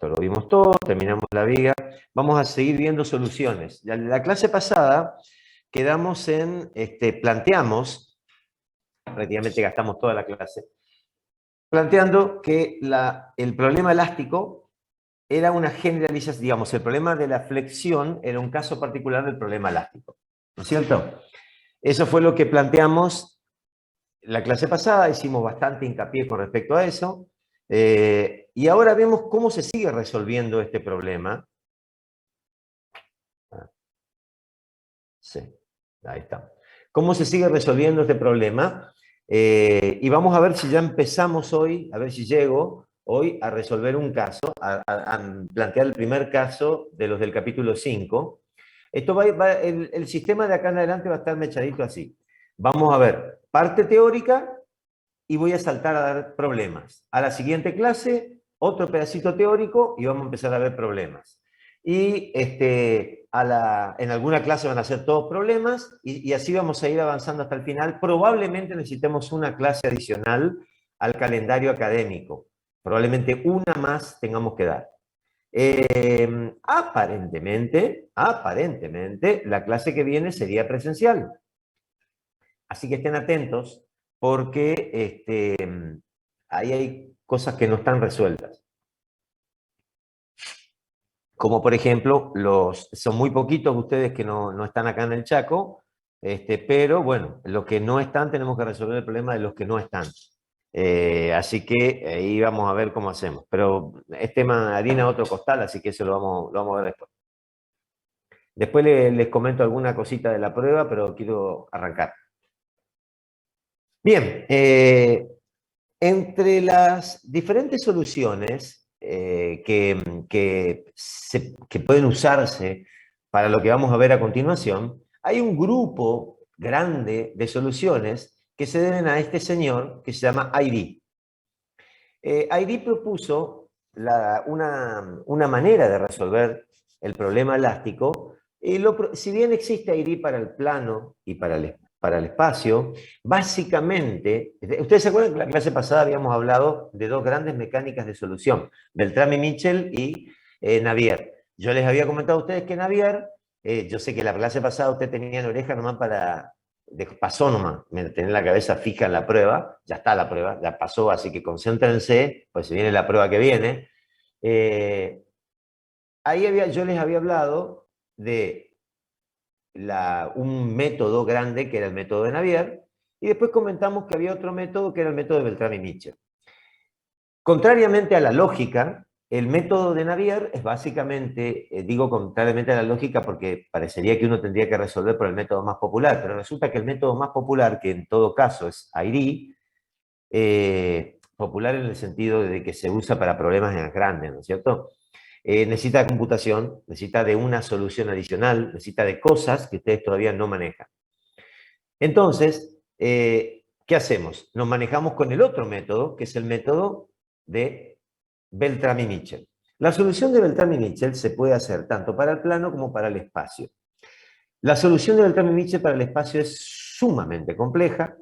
Esto lo vimos todo, terminamos la viga. Vamos a seguir viendo soluciones. La clase pasada quedamos en, planteamos, prácticamente gastamos toda la clase, planteando que el problema elástico era una generalización, digamos, el problema de la flexión era un caso particular del problema elástico, ¿no es cierto? Eso fue lo que planteamos la clase pasada, hicimos bastante hincapié con respecto a eso, y ahora vemos cómo se sigue resolviendo este problema. Sí, ahí está. ¿Cómo se sigue resolviendo este problema? Y vamos a ver si ya empezamos hoy, a ver si llego hoy a resolver un caso, a plantear el primer caso de los del capítulo 5. Esto el sistema de acá en adelante va a estar mechadito así. Vamos a ver parte teórica y voy a saltar a dar problemas. A la siguiente clase, otro pedacito teórico y vamos a empezar a ver problemas. Y en alguna clase van a ser todos problemas y así vamos a ir avanzando hasta el final. Probablemente necesitemos una clase adicional al calendario académico. Probablemente una más tengamos que dar. Aparentemente, la clase que viene sería presencial. Así que estén atentos porque ahí hay cosas que no están resueltas. Como por ejemplo, son muy poquitos ustedes que no están acá en el Chaco, pero bueno, los que no están tenemos que resolver el problema de los que no están. Así que ahí vamos a ver cómo hacemos. Pero es tema harina otro costal, así que eso lo vamos a ver después. Después les comento alguna cosita de la prueba, pero quiero arrancar. Bien, entre las diferentes soluciones que pueden usarse para lo que vamos a ver a continuación, hay un grupo grande de soluciones que se deben a este señor que se llama ID. ID propuso una manera de resolver el problema elástico. Si bien existe ID para el plano y para el espacio, básicamente, ustedes se acuerdan que en la clase pasada habíamos hablado de dos grandes mecánicas de solución, Beltrami Mitchell y Navier. Yo les había comentado a ustedes que Navier, yo sé que la clase pasada usted tenía en oreja nomás pasó nomás, tener la cabeza fija en la prueba, ya está la prueba, ya pasó, así que concéntrense, pues se viene la prueba que viene. Yo les había hablado de un método grande que era el método de Navier, y después comentamos que había otro método que era el método de Beltrami Mitchell. Contrariamente a la lógica, el método de Navier es básicamente, digo contrariamente a la lógica porque parecería que uno tendría que resolver por el método más popular, pero resulta que el método más popular, que en todo caso es AIRI, popular en el sentido de que se usa para problemas grandes, ¿no es cierto? Necesita computación, necesita de una solución adicional, necesita de cosas que ustedes todavía no manejan. Entonces, ¿qué hacemos? Nos manejamos con el otro método, que es el método de Beltrami Mitchell. La solución de Beltrami Mitchell se puede hacer tanto para el plano como para el espacio. La solución de Beltrami Mitchell para el espacio es sumamente compleja,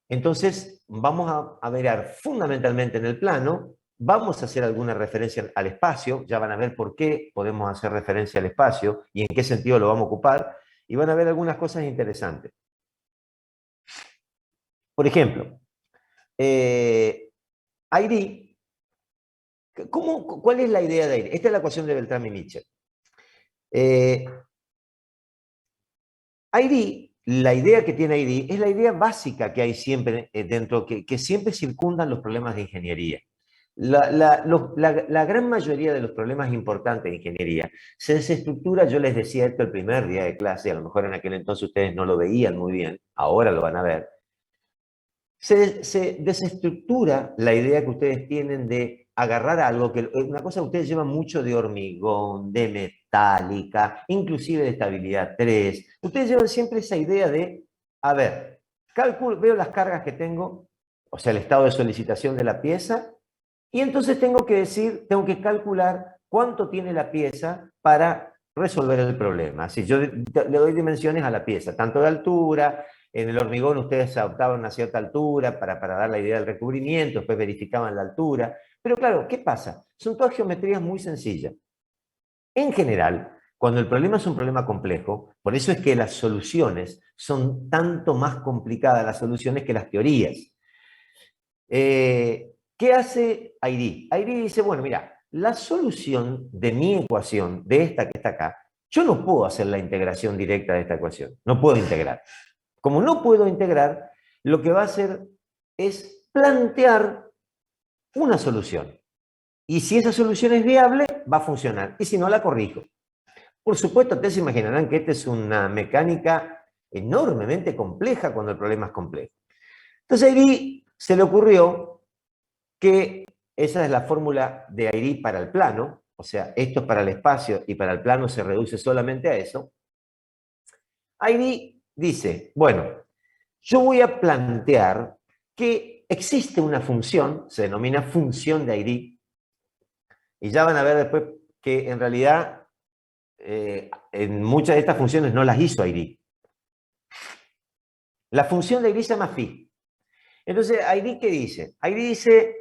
entonces vamos a mirar fundamentalmente en el plano, vamos a hacer alguna referencia al espacio, ya van a ver por qué podemos hacer referencia al espacio y en qué sentido lo vamos a ocupar, y van a ver algunas cosas interesantes. Por ejemplo, ID. ¿Cuál es la idea de ID? Esta es la ecuación de Beltrami Mitchell. ID, la idea que tiene ID es la idea básica que hay siempre dentro, que siempre circundan los problemas de ingeniería. La gran mayoría de los problemas importantes de ingeniería se desestructura, yo les decía esto el primer día de clase, a lo mejor en aquel entonces ustedes no lo veían muy bien, ahora lo van a ver. Se desestructura la idea que ustedes tienen de agarrar algo, que una cosa que ustedes llevan mucho de hormigón, de metálica, inclusive de estabilidad 3. Ustedes llevan siempre esa idea de, a ver, veo las cargas que tengo, o sea, el estado de solicitación de la pieza, y entonces tengo que calcular cuánto tiene la pieza para resolver el problema. Si yo le doy dimensiones a la pieza, tanto de altura. En el hormigón ustedes adoptaban una cierta altura para dar la idea del recubrimiento, después verificaban la altura. Pero claro, ¿qué pasa? Son todas geometrías muy sencillas. En general, cuando el problema es un problema complejo, por eso es que las soluciones son tanto más complicadas las soluciones que las teorías. ¿Qué hace Airí? Airí dice, bueno, mira, la solución de mi ecuación, de esta que está acá, yo no puedo hacer la integración directa de esta ecuación, no puedo integrar. Como no puedo integrar, lo que va a hacer es plantear una solución. Y si esa solución es viable, va a funcionar. Y si no, la corrijo. Por supuesto, ustedes se imaginarán que esta es una mecánica enormemente compleja cuando el problema es complejo. Entonces a Airy se le ocurrió que esa es la fórmula de Airy para el plano, o sea, esto es para el espacio y para el plano se reduce solamente a eso. Airy dice, bueno, yo voy a plantear que existe una función, se denomina función de Airy, y ya van a ver después que en realidad en muchas de estas funciones no las hizo Airy. La función de Airy se llama phi. Entonces, Airy, ¿qué dice? Airy dice,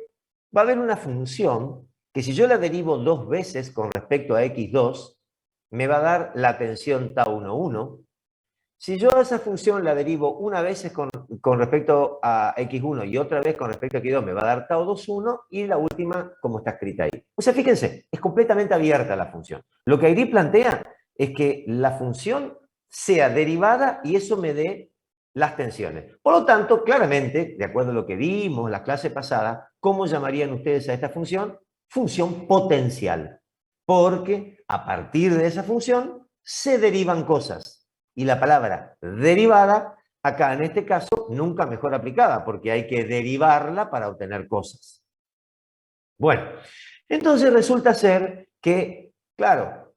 va a haber una función que si yo la derivo dos veces con respecto a x2, me va a dar la tensión tau 1. Si yo a esa función la derivo una vez con respecto a x1 y otra vez con respecto a x2, me va a dar tau 2,1 y la última como está escrita ahí. O sea, fíjense, es completamente abierta la función. Lo que Airy plantea es que la función sea derivada y eso me dé las tensiones. Por lo tanto, claramente, de acuerdo a lo que vimos en la clase pasada, ¿cómo llamarían ustedes a esta función? Función potencial. Porque a partir de esa función se derivan cosas. Y la palabra derivada, acá en este caso, nunca mejor aplicada, porque hay que derivarla para obtener cosas. Bueno, entonces resulta ser que, claro,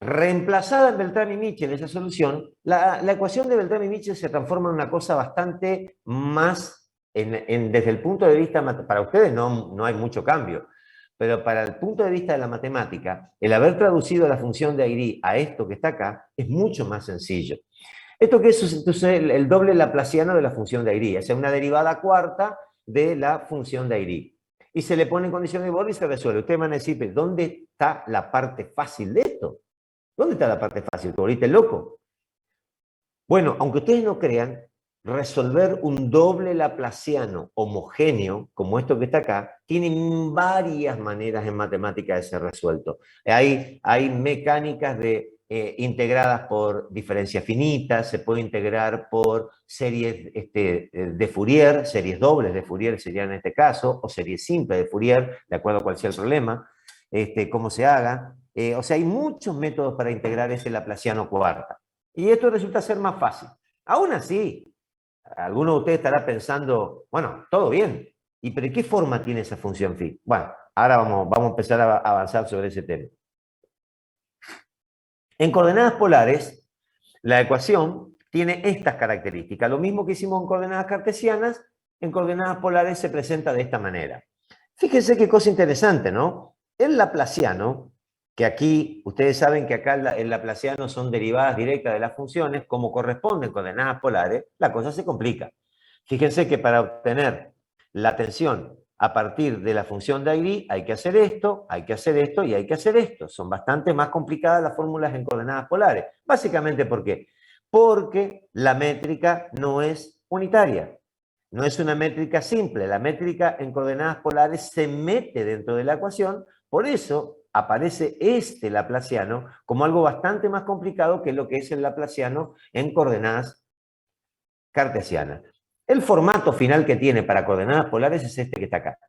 reemplazada en Beltrán y Mitchell esa solución, la ecuación de Beltrán y Mitchell se transforma en una cosa bastante más, desde el punto de vista, para ustedes no hay mucho cambio, pero para el punto de vista de la matemática, el haber traducido la función de Airy a esto que está acá es mucho más sencillo. Esto que es entonces el doble laplaciano de la función de Airy, o sea, una derivada cuarta de la función de Airy. Y se le pone en condición de borde y se resuelve. Ustedes van a decir, ¿pero dónde está la parte fácil de esto? ¿Dónde está la parte fácil? ¿Te volviste loco? Bueno, aunque ustedes no crean, resolver un doble laplaciano homogéneo, como esto que está acá, tiene varias maneras en matemática de ser resuelto. Hay mecánicas integradas por diferencias finitas, se puede integrar por series de Fourier, series dobles de Fourier serían en este caso, o series simples de Fourier, de acuerdo a cuál sea el problema, cómo se haga. O sea, hay muchos métodos para integrar ese laplaciano cuarta. Y esto resulta ser más fácil. Aún así, alguno de ustedes estará pensando, bueno, todo bien, ¿y pero qué forma tiene esa función phi? Bueno, ahora vamos a empezar a avanzar sobre ese tema. En coordenadas polares, la ecuación tiene estas características. Lo mismo que hicimos en coordenadas cartesianas, en coordenadas polares se presenta de esta manera. Fíjense qué cosa interesante, ¿no? El laplaciano, que aquí, ustedes saben que acá el laplaciano son derivadas directas de las funciones, como corresponden coordenadas polares, la cosa se complica. Fíjense que para obtener la tensión a partir de la función de Airy hay que hacer esto, hay que hacer esto y hay que hacer esto. Son bastante más complicadas las fórmulas en coordenadas polares. Básicamente, ¿por qué? Porque la métrica no es unitaria. No es una métrica simple, la métrica en coordenadas polares se mete dentro de la ecuación, por eso aparece este laplaciano como algo bastante más complicado que lo que es el laplaciano en coordenadas cartesianas. El formato final que tiene para coordenadas polares es este que está acá.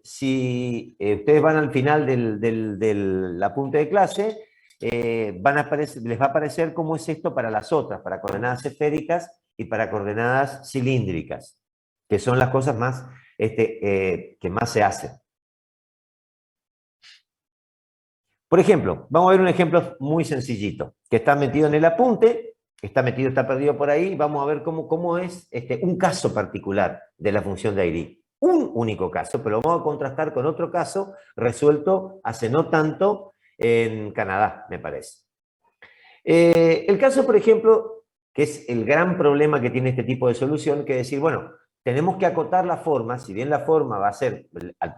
Si ustedes van al final del apunte de clase, les va a aparecer cómo es esto para las otras, para coordenadas esféricas y para coordenadas cilíndricas, que son las cosas más, que más se hacen. Por ejemplo, vamos a ver un ejemplo muy sencillito, que está metido en el apunte, está perdido por ahí, vamos a ver cómo es un caso particular de la función de Airy. Un único caso, pero lo vamos a contrastar con otro caso resuelto hace no tanto en Canadá, me parece. El caso, por ejemplo, que es el gran problema que tiene este tipo de solución, que es decir, bueno, tenemos que acotar la forma, si bien la forma va a ser,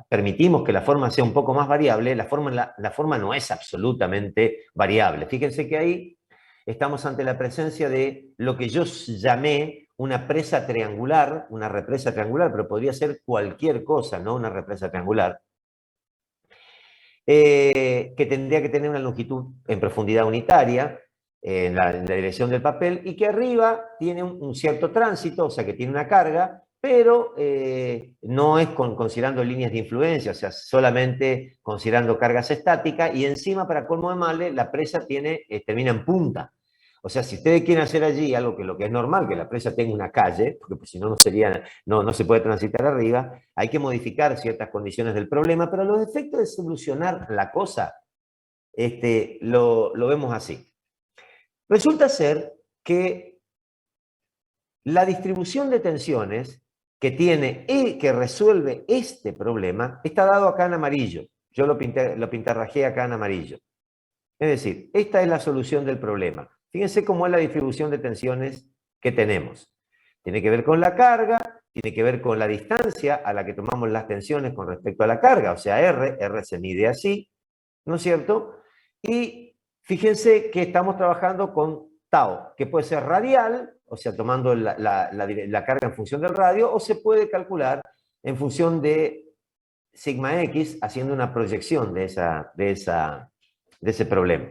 permitimos que la forma sea un poco más variable, la forma no es absolutamente variable. Fíjense que ahí estamos ante la presencia de lo que yo llamé una presa triangular, una represa triangular, pero podría ser cualquier cosa, no una represa triangular, que tendría que tener una longitud en profundidad unitaria, en la dirección del papel, y que arriba tiene un cierto tránsito, o sea que tiene una carga, pero no es considerando líneas de influencia, o sea, solamente considerando cargas estáticas, y encima, para colmo de males, la presa termina en punta. O sea, si ustedes quieren hacer allí algo que lo que es normal, que la presa tenga una calle, porque pues, si no, no se puede transitar arriba, hay que modificar ciertas condiciones del problema, pero los efectos de solucionar la cosa lo vemos así. Resulta ser que la distribución de tensiones que tiene y que resuelve este problema está dado acá en amarillo. Yo lo pintarrajé acá en amarillo. Es decir, esta es la solución del problema. Fíjense cómo es la distribución de tensiones que tenemos. Tiene que ver con la carga, tiene que ver con la distancia a la que tomamos las tensiones con respecto a la carga, o sea, R se mide así, ¿no es cierto? Y fíjense que estamos trabajando con tau, que puede ser radial, o sea, tomando la carga en función del radio, o se puede calcular en función de sigma x, haciendo una proyección de ese problema.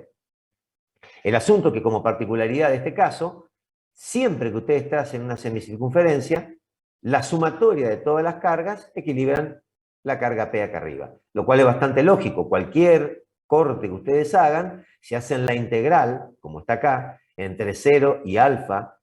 El asunto que como particularidad de este caso, siempre que ustedes tracen una semicircunferencia, la sumatoria de todas las cargas equilibran la carga P acá arriba, lo cual es bastante lógico. Cualquier corte que ustedes hagan, si hacen la integral, como está acá, entre 0 y alfa,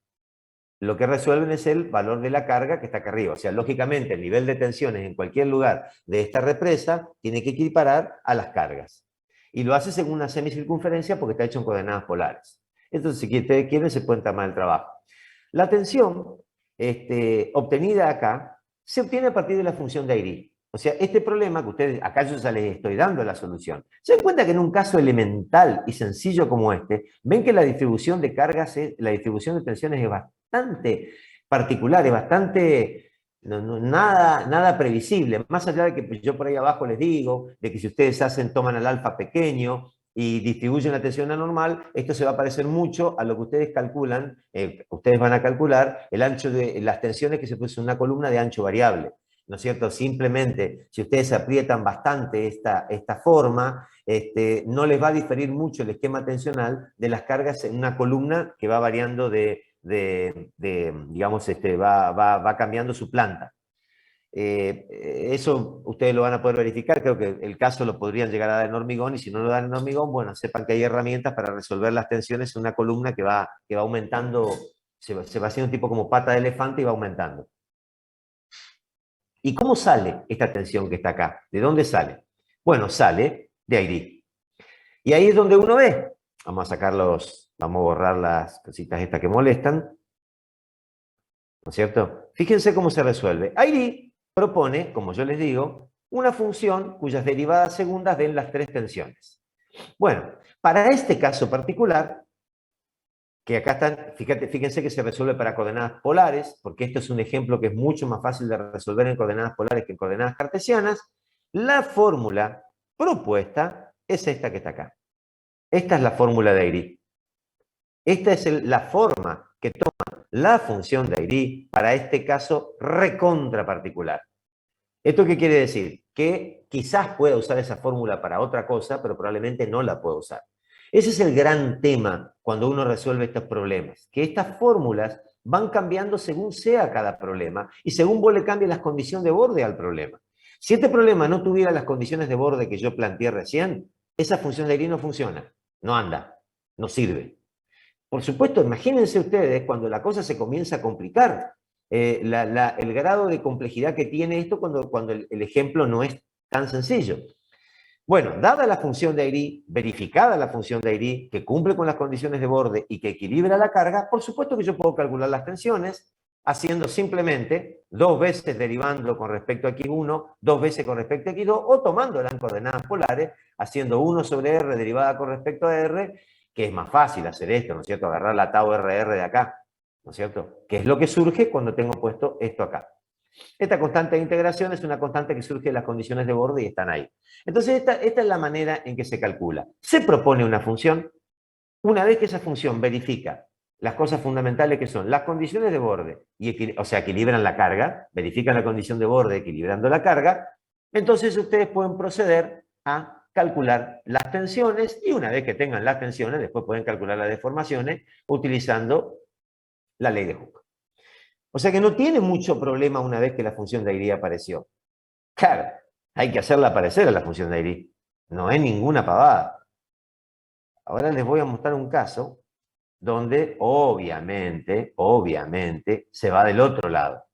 lo que resuelven es el valor de la carga que está acá arriba. O sea, lógicamente, el nivel de tensiones en cualquier lugar de esta represa tiene que equiparar a las cargas. Y lo hace según una semicircunferencia porque está hecho en coordenadas polares. Entonces, si ustedes quieren, se pueden tomar el trabajo. La tensión obtenida acá se obtiene a partir de la función de Airy. O sea, este problema que ustedes, acá yo ya les estoy dando la solución. Se dan cuenta que en un caso elemental y sencillo como este, ven que la distribución de cargas, la distribución de tensiones es bastante particular, es bastante, nada previsible. Más allá de que yo por ahí abajo les digo, de que si ustedes toman al alfa pequeño y distribuyen la tensión anormal, esto se va a parecer mucho a lo que ustedes calculan, ustedes van a calcular el ancho de las tensiones que se puso en una columna de ancho variable. ¿No es cierto? Simplemente, si ustedes aprietan bastante esta forma, no les va a diferir mucho el esquema tensional de las cargas en una columna que va variando digamos, va cambiando su planta. Eso ustedes lo van a poder verificar, creo que el caso lo podrían llegar a dar en hormigón, y si no lo dan en hormigón, bueno, sepan que hay herramientas para resolver las tensiones en una columna que va aumentando, se va haciendo tipo como pata de elefante y va aumentando. ¿Y cómo sale esta tensión que está acá? ¿De dónde sale? Bueno, sale de Airy. Y ahí es donde uno ve. Vamos a borrar las cositas estas que molestan. ¿No es cierto? Fíjense cómo se resuelve. Airy propone, como yo les digo, una función cuyas derivadas segundas den las tres tensiones. Bueno, para este caso particular, que acá están, fíjense que se resuelve para coordenadas polares, porque esto es un ejemplo que es mucho más fácil de resolver en coordenadas polares que en coordenadas cartesianas. La fórmula propuesta es esta que está acá. Esta es la fórmula de Airy. Esta es la forma que toma la función de Airy para este caso recontra particular. ¿Esto qué quiere decir? Que quizás pueda usar esa fórmula para otra cosa, pero probablemente no la pueda usar. Ese es el gran tema cuando uno resuelve estos problemas, que estas fórmulas van cambiando según sea cada problema y según vos le cambies las condiciones de borde al problema. Si este problema no tuviera las condiciones de borde que yo planteé recién, esa función de Airy no funciona, no anda, no sirve. Por supuesto, imagínense ustedes cuando la cosa se comienza a complicar, el grado de complejidad que tiene esto cuando el ejemplo no es tan sencillo. Bueno, dada la función de Airy, verificada la función de Airy, que cumple con las condiciones de borde y que equilibra la carga, por supuesto que yo puedo calcular las tensiones haciendo simplemente dos veces derivando con respecto a X1, dos veces con respecto a X2, o tomando las coordenadas polares, haciendo 1 sobre R derivada con respecto a R, que es más fácil hacer esto, ¿no es cierto? Agarrar la tau RR de acá, ¿no es cierto? Que es lo que surge cuando tengo puesto esto acá. Esta constante de integración es una constante que surge de las condiciones de borde y están ahí. Entonces, esta es la manera en que se calcula. Se propone una función. Una vez que esa función verifica las cosas fundamentales que son las condiciones de borde, o sea, equilibran la carga, verifican la condición de borde equilibrando la carga, entonces ustedes pueden proceder a calcular las tensiones y una vez que tengan las tensiones, después pueden calcular las deformaciones utilizando la ley de Hooke. O sea que no tiene mucho problema una vez que la función de Airy apareció. Claro, hay que hacerla aparecer a la función de Airy. No es ninguna pavada. Ahora les voy a mostrar un caso donde obviamente, se va del otro lado.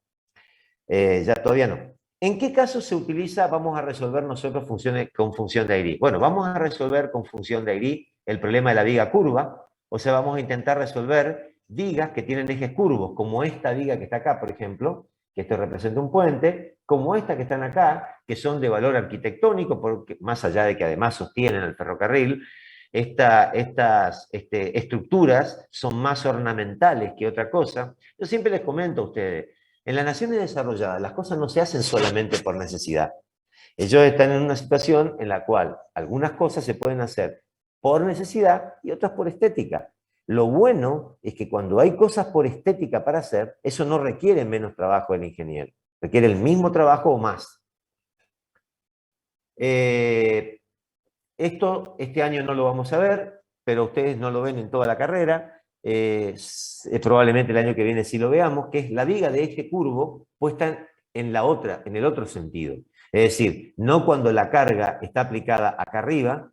Ya todavía no. ¿En qué caso se utiliza, vamos a resolver nosotros funciones con función de Airy? Bueno, vamos a resolver con función de Airy el problema de la viga curva, o sea, vamos a intentar resolver vigas que tienen ejes curvos, como esta viga que está acá, por ejemplo, que esto representa un puente, como esta que están acá, que son de valor arquitectónico, porque más allá de que además sostienen el ferrocarril, estas estructuras son más ornamentales que otra cosa. Yo siempre les comento a ustedes, en las naciones desarrolladas las cosas no se hacen solamente por necesidad. Ellos están en una situación en la cual algunas cosas se pueden hacer por necesidad y otras por estética. Lo bueno es que cuando hay cosas por estética para hacer, eso no requiere menos trabajo del ingeniero, requiere el mismo trabajo o más. Esto este año no lo vamos a ver, pero ustedes no lo ven en toda la carrera. Probablemente el año que viene sí lo veamos, que es la viga de eje curvo puesta en el otro sentido. Es decir, no cuando la carga está aplicada acá arriba,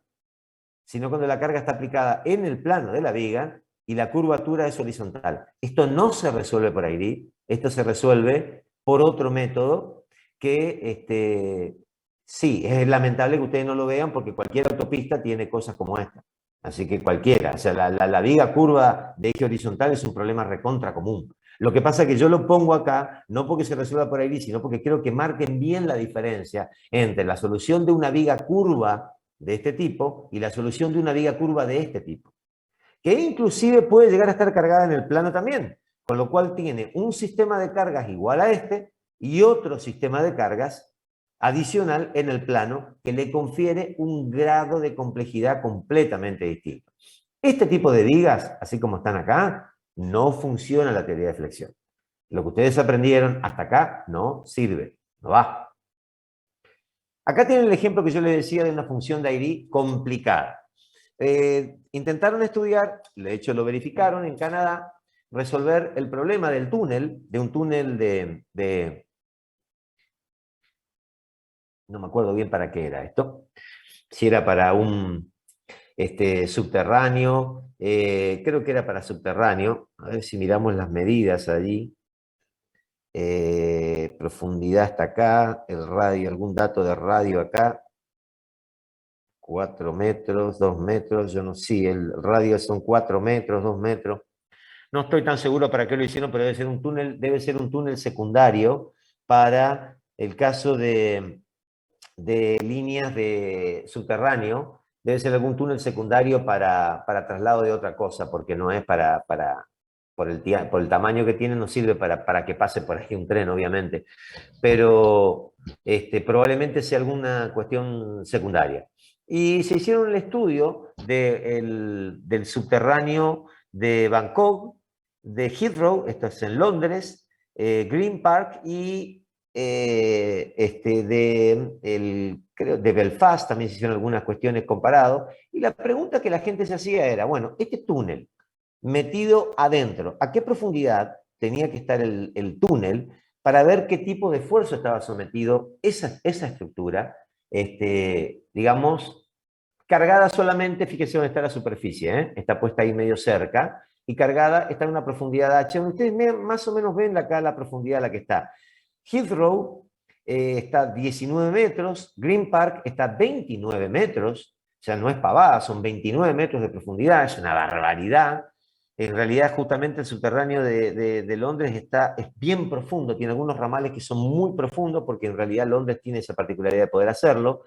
sino cuando la carga está aplicada en el plano de la viga y la curvatura es horizontal. Esto no se resuelve por Airy, esto se resuelve por otro método que sí, es lamentable que ustedes no lo vean porque cualquier autopista tiene cosas como esta. Así que cualquiera, o sea, la viga curva de eje horizontal es un problema recontra común. Lo que pasa es que yo lo pongo acá, no porque se resuelva por ahí, sino porque quiero que marquen bien la diferencia entre la solución de una viga curva de este tipo y la solución de una viga curva de este tipo, que inclusive puede llegar a estar cargada en el plano también, con lo cual tiene un sistema de cargas igual a este y otro sistema de cargas adicional en el plano que le confiere un grado de complejidad completamente distinto. Este tipo de vigas, así como están acá, no funciona la teoría de flexión. Lo que ustedes aprendieron hasta acá no sirve, no va. Acá tienen el ejemplo que yo les decía de una función de Airy complicada. Intentaron estudiar, de hecho lo verificaron en Canadá, resolver el problema del túnel, de un túnel no me acuerdo bien para qué era esto, si era para un subterráneo, creo que era para subterráneo, a ver si miramos las medidas allí, profundidad hasta acá, el radio, algún dato de radio acá, 4 metros, 2 metros, yo no sé, el radio son 4 metros, 2 metros. No estoy tan seguro para qué lo hicieron, pero debe ser un túnel secundario para el caso de líneas de subterráneo, debe ser algún túnel secundario para traslado de otra cosa, porque no es por el tamaño que tiene, no sirve para que pase por ahí un tren, obviamente, pero probablemente sea alguna cuestión secundaria. Y se hicieron el estudio del subterráneo de Bangkok, de Heathrow, esto es en Londres, Green Park y creo, de Belfast también se hicieron algunas cuestiones comparadas. Y la pregunta que la gente se hacía era, bueno, este túnel metido adentro, ¿a qué profundidad tenía que estar el túnel para ver qué tipo de esfuerzo estaba sometido esa estructura, digamos, cargada solamente, fíjese dónde está la superficie, está puesta ahí medio cerca, y cargada está en una profundidad H, donde ustedes más o menos ven acá la profundidad a la que está. Heathrow está 19 metros, Green Park está 29 metros, o sea, no es pavada, son 29 metros de profundidad, es una barbaridad. En realidad, justamente el subterráneo de Londres es bien profundo, tiene algunos ramales que son muy profundos, porque en realidad Londres tiene esa particularidad de poder hacerlo.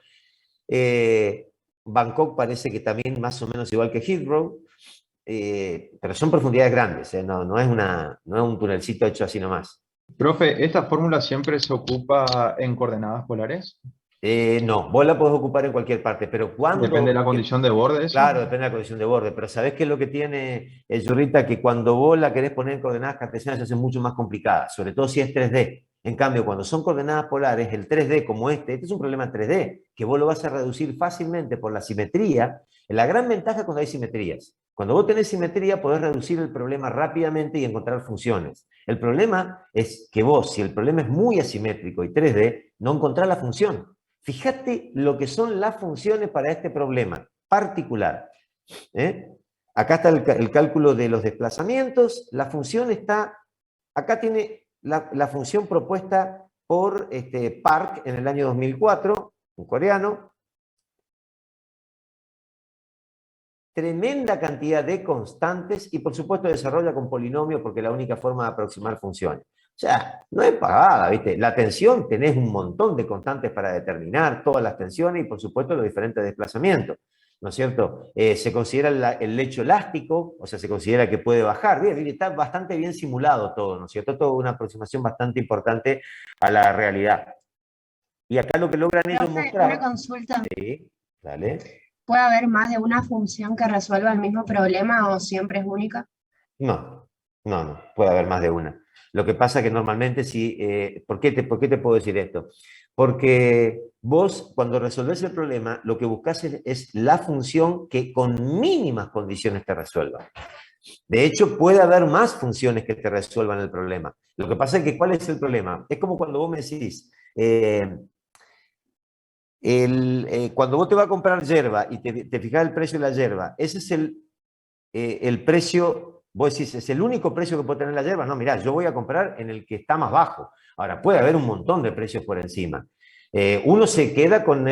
Bangkok parece que también más o menos igual que Heathrow, pero son profundidades grandes, no es un tunelcito hecho así nomás. Profe, ¿esta fórmula siempre se ocupa en coordenadas polares? No, vos la podés ocupar en cualquier parte, pero Depende de cuando, la condición de borde, eso. claro, depende de la condición de borde, pero ¿sabés qué es lo que tiene el Zurrita? Que cuando vos la querés poner en coordenadas cartesianas se hace mucho más complicada, sobre todo si es 3D. En cambio, cuando son coordenadas polares, el 3D como este es un problema 3D, que vos lo vas a reducir fácilmente por la simetría. La gran ventaja cuando hay simetrías. Cuando vos tenés simetría, podés reducir el problema rápidamente y encontrar funciones. El problema es que vos, si el problema es muy asimétrico y 3D, no encontrás la función. Fíjate lo que son las funciones para este problema particular. ¿Eh? Acá está el cálculo de los desplazamientos. La función está, acá tiene la función propuesta por Park en el año 2004, un coreano. Tremenda cantidad de constantes y por supuesto desarrolla con polinomios porque es la única forma de aproximar funciones. O sea, no es pagada, ¿viste? La tensión tenés un montón de constantes para determinar todas las tensiones y por supuesto los diferentes desplazamientos, ¿no es cierto? Se considera el lecho elástico, o sea, se considera que puede bajar. Bien, está bastante bien simulado todo, ¿no es cierto? Todo una aproximación bastante importante a la realidad. Y acá lo que logran ellos Profe, una mostrar, consulta. sí, dale. ¿Puede haber más de una función que resuelva el mismo problema o siempre es única? No, no, puede haber más de una. Lo que pasa que normalmente sí, por qué te puedo decir esto? Porque vos cuando resolvés el problema, lo que buscás es la función que con mínimas condiciones te resuelva. De hecho, puede haber más funciones que te resuelvan el problema. Lo que pasa es que, ¿cuál es el problema? Es como cuando vos me decís, cuando vos te vas a comprar yerba y te fijas el precio de la yerba, ese es el precio, vos decís, es el único precio que puede tener la yerba. No, mirá, yo voy a comprar en el que está más bajo. Ahora, puede haber un montón de precios por encima. Uno se queda con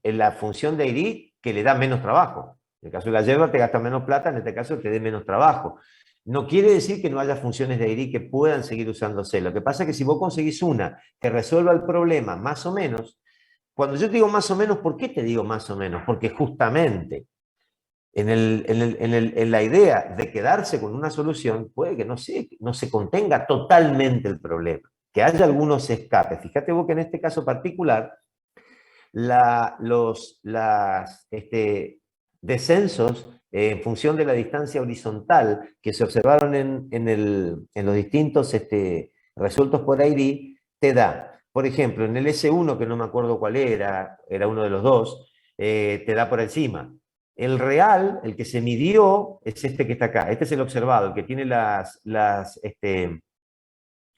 la función de ID que le da menos trabajo. En el caso de la yerba te gasta menos plata, en este caso te dé menos trabajo. No quiere decir que no haya funciones de ID que puedan seguir usándose. Lo que pasa es que si vos conseguís una que resuelva el problema más o menos, cuando yo te digo más o menos, ¿por qué te digo más o menos? Porque justamente en la idea de quedarse con una solución, puede que no se contenga totalmente el problema, que haya algunos escapes. Fíjate vos que en este caso particular, los descensos en función de la distancia horizontal que se observaron en los distintos resueltos por ID, te da, por ejemplo, en el S1, que no me acuerdo cuál era uno de los dos, te da por encima. El real, el que se midió, es este que está acá. Este es el observado, el que tiene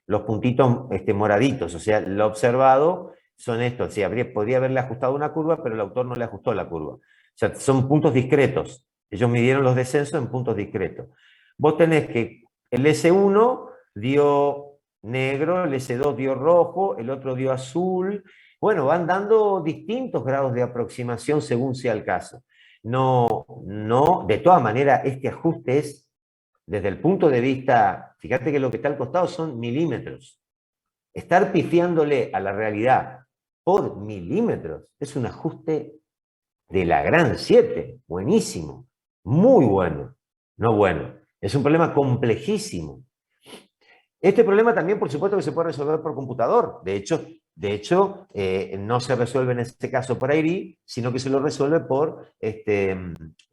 los puntitos moraditos. O sea, lo observado son estos. O sea, podría haberle ajustado una curva, pero el autor no le ajustó la curva. O sea, son puntos discretos. Ellos midieron los descensos en puntos discretos. Vos tenés que el S1 dio negro, el S2 dio rojo, el otro dio azul. Bueno, van dando distintos grados de aproximación según sea el caso. No, no, de todas maneras, este ajuste es desde el punto de vista, fíjate que lo que está al costado son milímetros. Estar pifiándole a la realidad por milímetros es un ajuste de la gran 7, buenísimo, muy bueno, no bueno. Es un problema complejísimo. Este problema también, por supuesto, que se puede resolver por computador. De hecho, no se resuelve en este caso por AIRI, sino que se lo resuelve por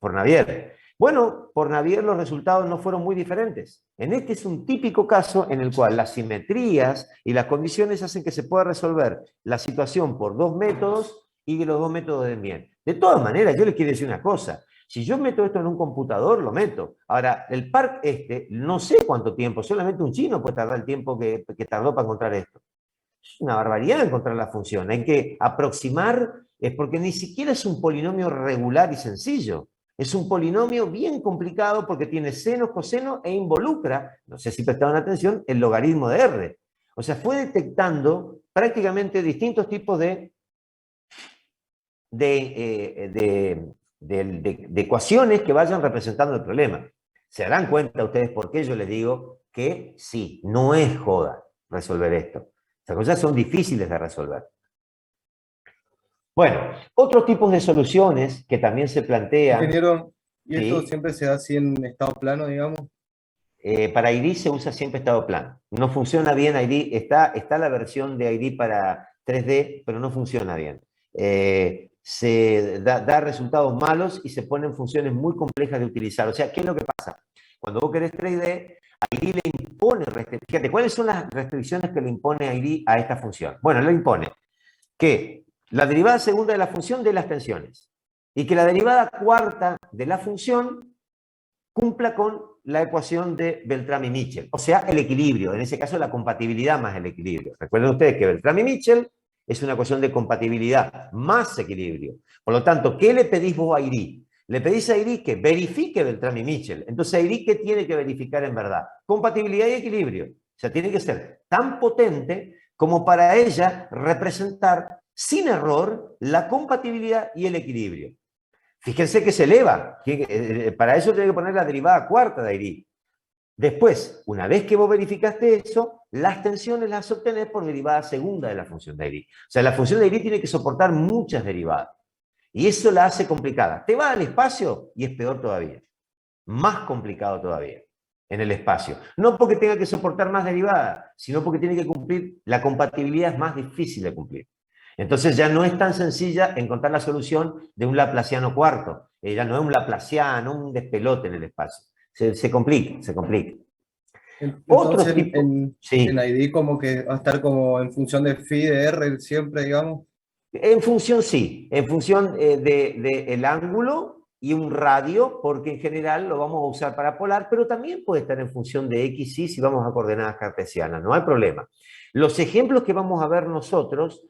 Navier. Bueno, por Navier los resultados no fueron muy diferentes. En este es un típico caso en el cual las simetrías y las condiciones hacen que se pueda resolver la situación por dos métodos y que los dos métodos den bien. De todas maneras, yo les quiero decir una cosa. Si yo meto esto en un computador, lo meto. Ahora, el Park no sé cuánto tiempo, solamente un chino puede tardar el tiempo que tardó para encontrar esto. Es una barbaridad encontrar la función. Hay que aproximar, porque ni siquiera es un polinomio regular y sencillo. Es un polinomio bien complicado porque tiene seno, coseno e involucra, no sé si prestaron atención, el logaritmo de R. O sea, fue detectando prácticamente distintos tipos de ecuaciones que vayan representando el problema. Se darán cuenta ustedes por qué yo les digo que sí, no es joda resolver esto. Estas cosas son difíciles de resolver. Bueno, otros tipos de soluciones que también se plantean, Ingeniero, ¿y esto ¿sí? siempre se da así en estado plano, digamos? para ID se usa siempre estado plano. No funciona bien ID, está la versión de ID para 3D, pero no funciona bien. Se da resultados malos y se ponen funciones muy complejas de utilizar. O sea, ¿qué es lo que pasa? Cuando vos querés 3D, ID le impone restricciones. Fíjate, ¿cuáles son las restricciones que le impone ID a esta función? Bueno, le impone que la derivada segunda de la función dé las tensiones y que la derivada cuarta de la función cumpla con la ecuación de Beltrami-Mitchell, o sea, el equilibrio, en ese caso la compatibilidad más el equilibrio. Recuerden ustedes que Beltrami-Mitchell es una ecuación de compatibilidad más equilibrio. Por lo tanto, ¿qué le pedís vos a IRI? Le pedís a IRI que verifique Beltrami-Mitchell. Entonces, IRI, ¿qué tiene que verificar en verdad? Compatibilidad y equilibrio. O sea, tiene que ser tan potente como para ella representar sin error la compatibilidad y el equilibrio. Fíjense que se eleva. Para eso tiene que poner la derivada cuarta de IRI. Después, una vez que vos verificaste eso, las tensiones las obtenés por derivada segunda de la función de IRI. O sea, la función de IRI tiene que soportar muchas derivadas. Y eso la hace complicada. Te va al espacio y es peor todavía. Más complicado todavía en el espacio. No porque tenga que soportar más derivadas, sino porque tiene que cumplir, la compatibilidad es más difícil de cumplir. Entonces ya no es tan sencilla encontrar la solución de un laplaciano cuarto. Ya no es un laplaciano, un despelote en el espacio. Se complica, se complica. Otro Entonces tipo, en sí. ID como que va a estar como en función de phi de R siempre, digamos. En función sí, en función del ángulo y un radio, porque en general lo vamos a usar para polar, pero también puede estar en función de X, Y si vamos a coordenadas cartesianas, no hay problema. Los ejemplos que vamos a ver nosotros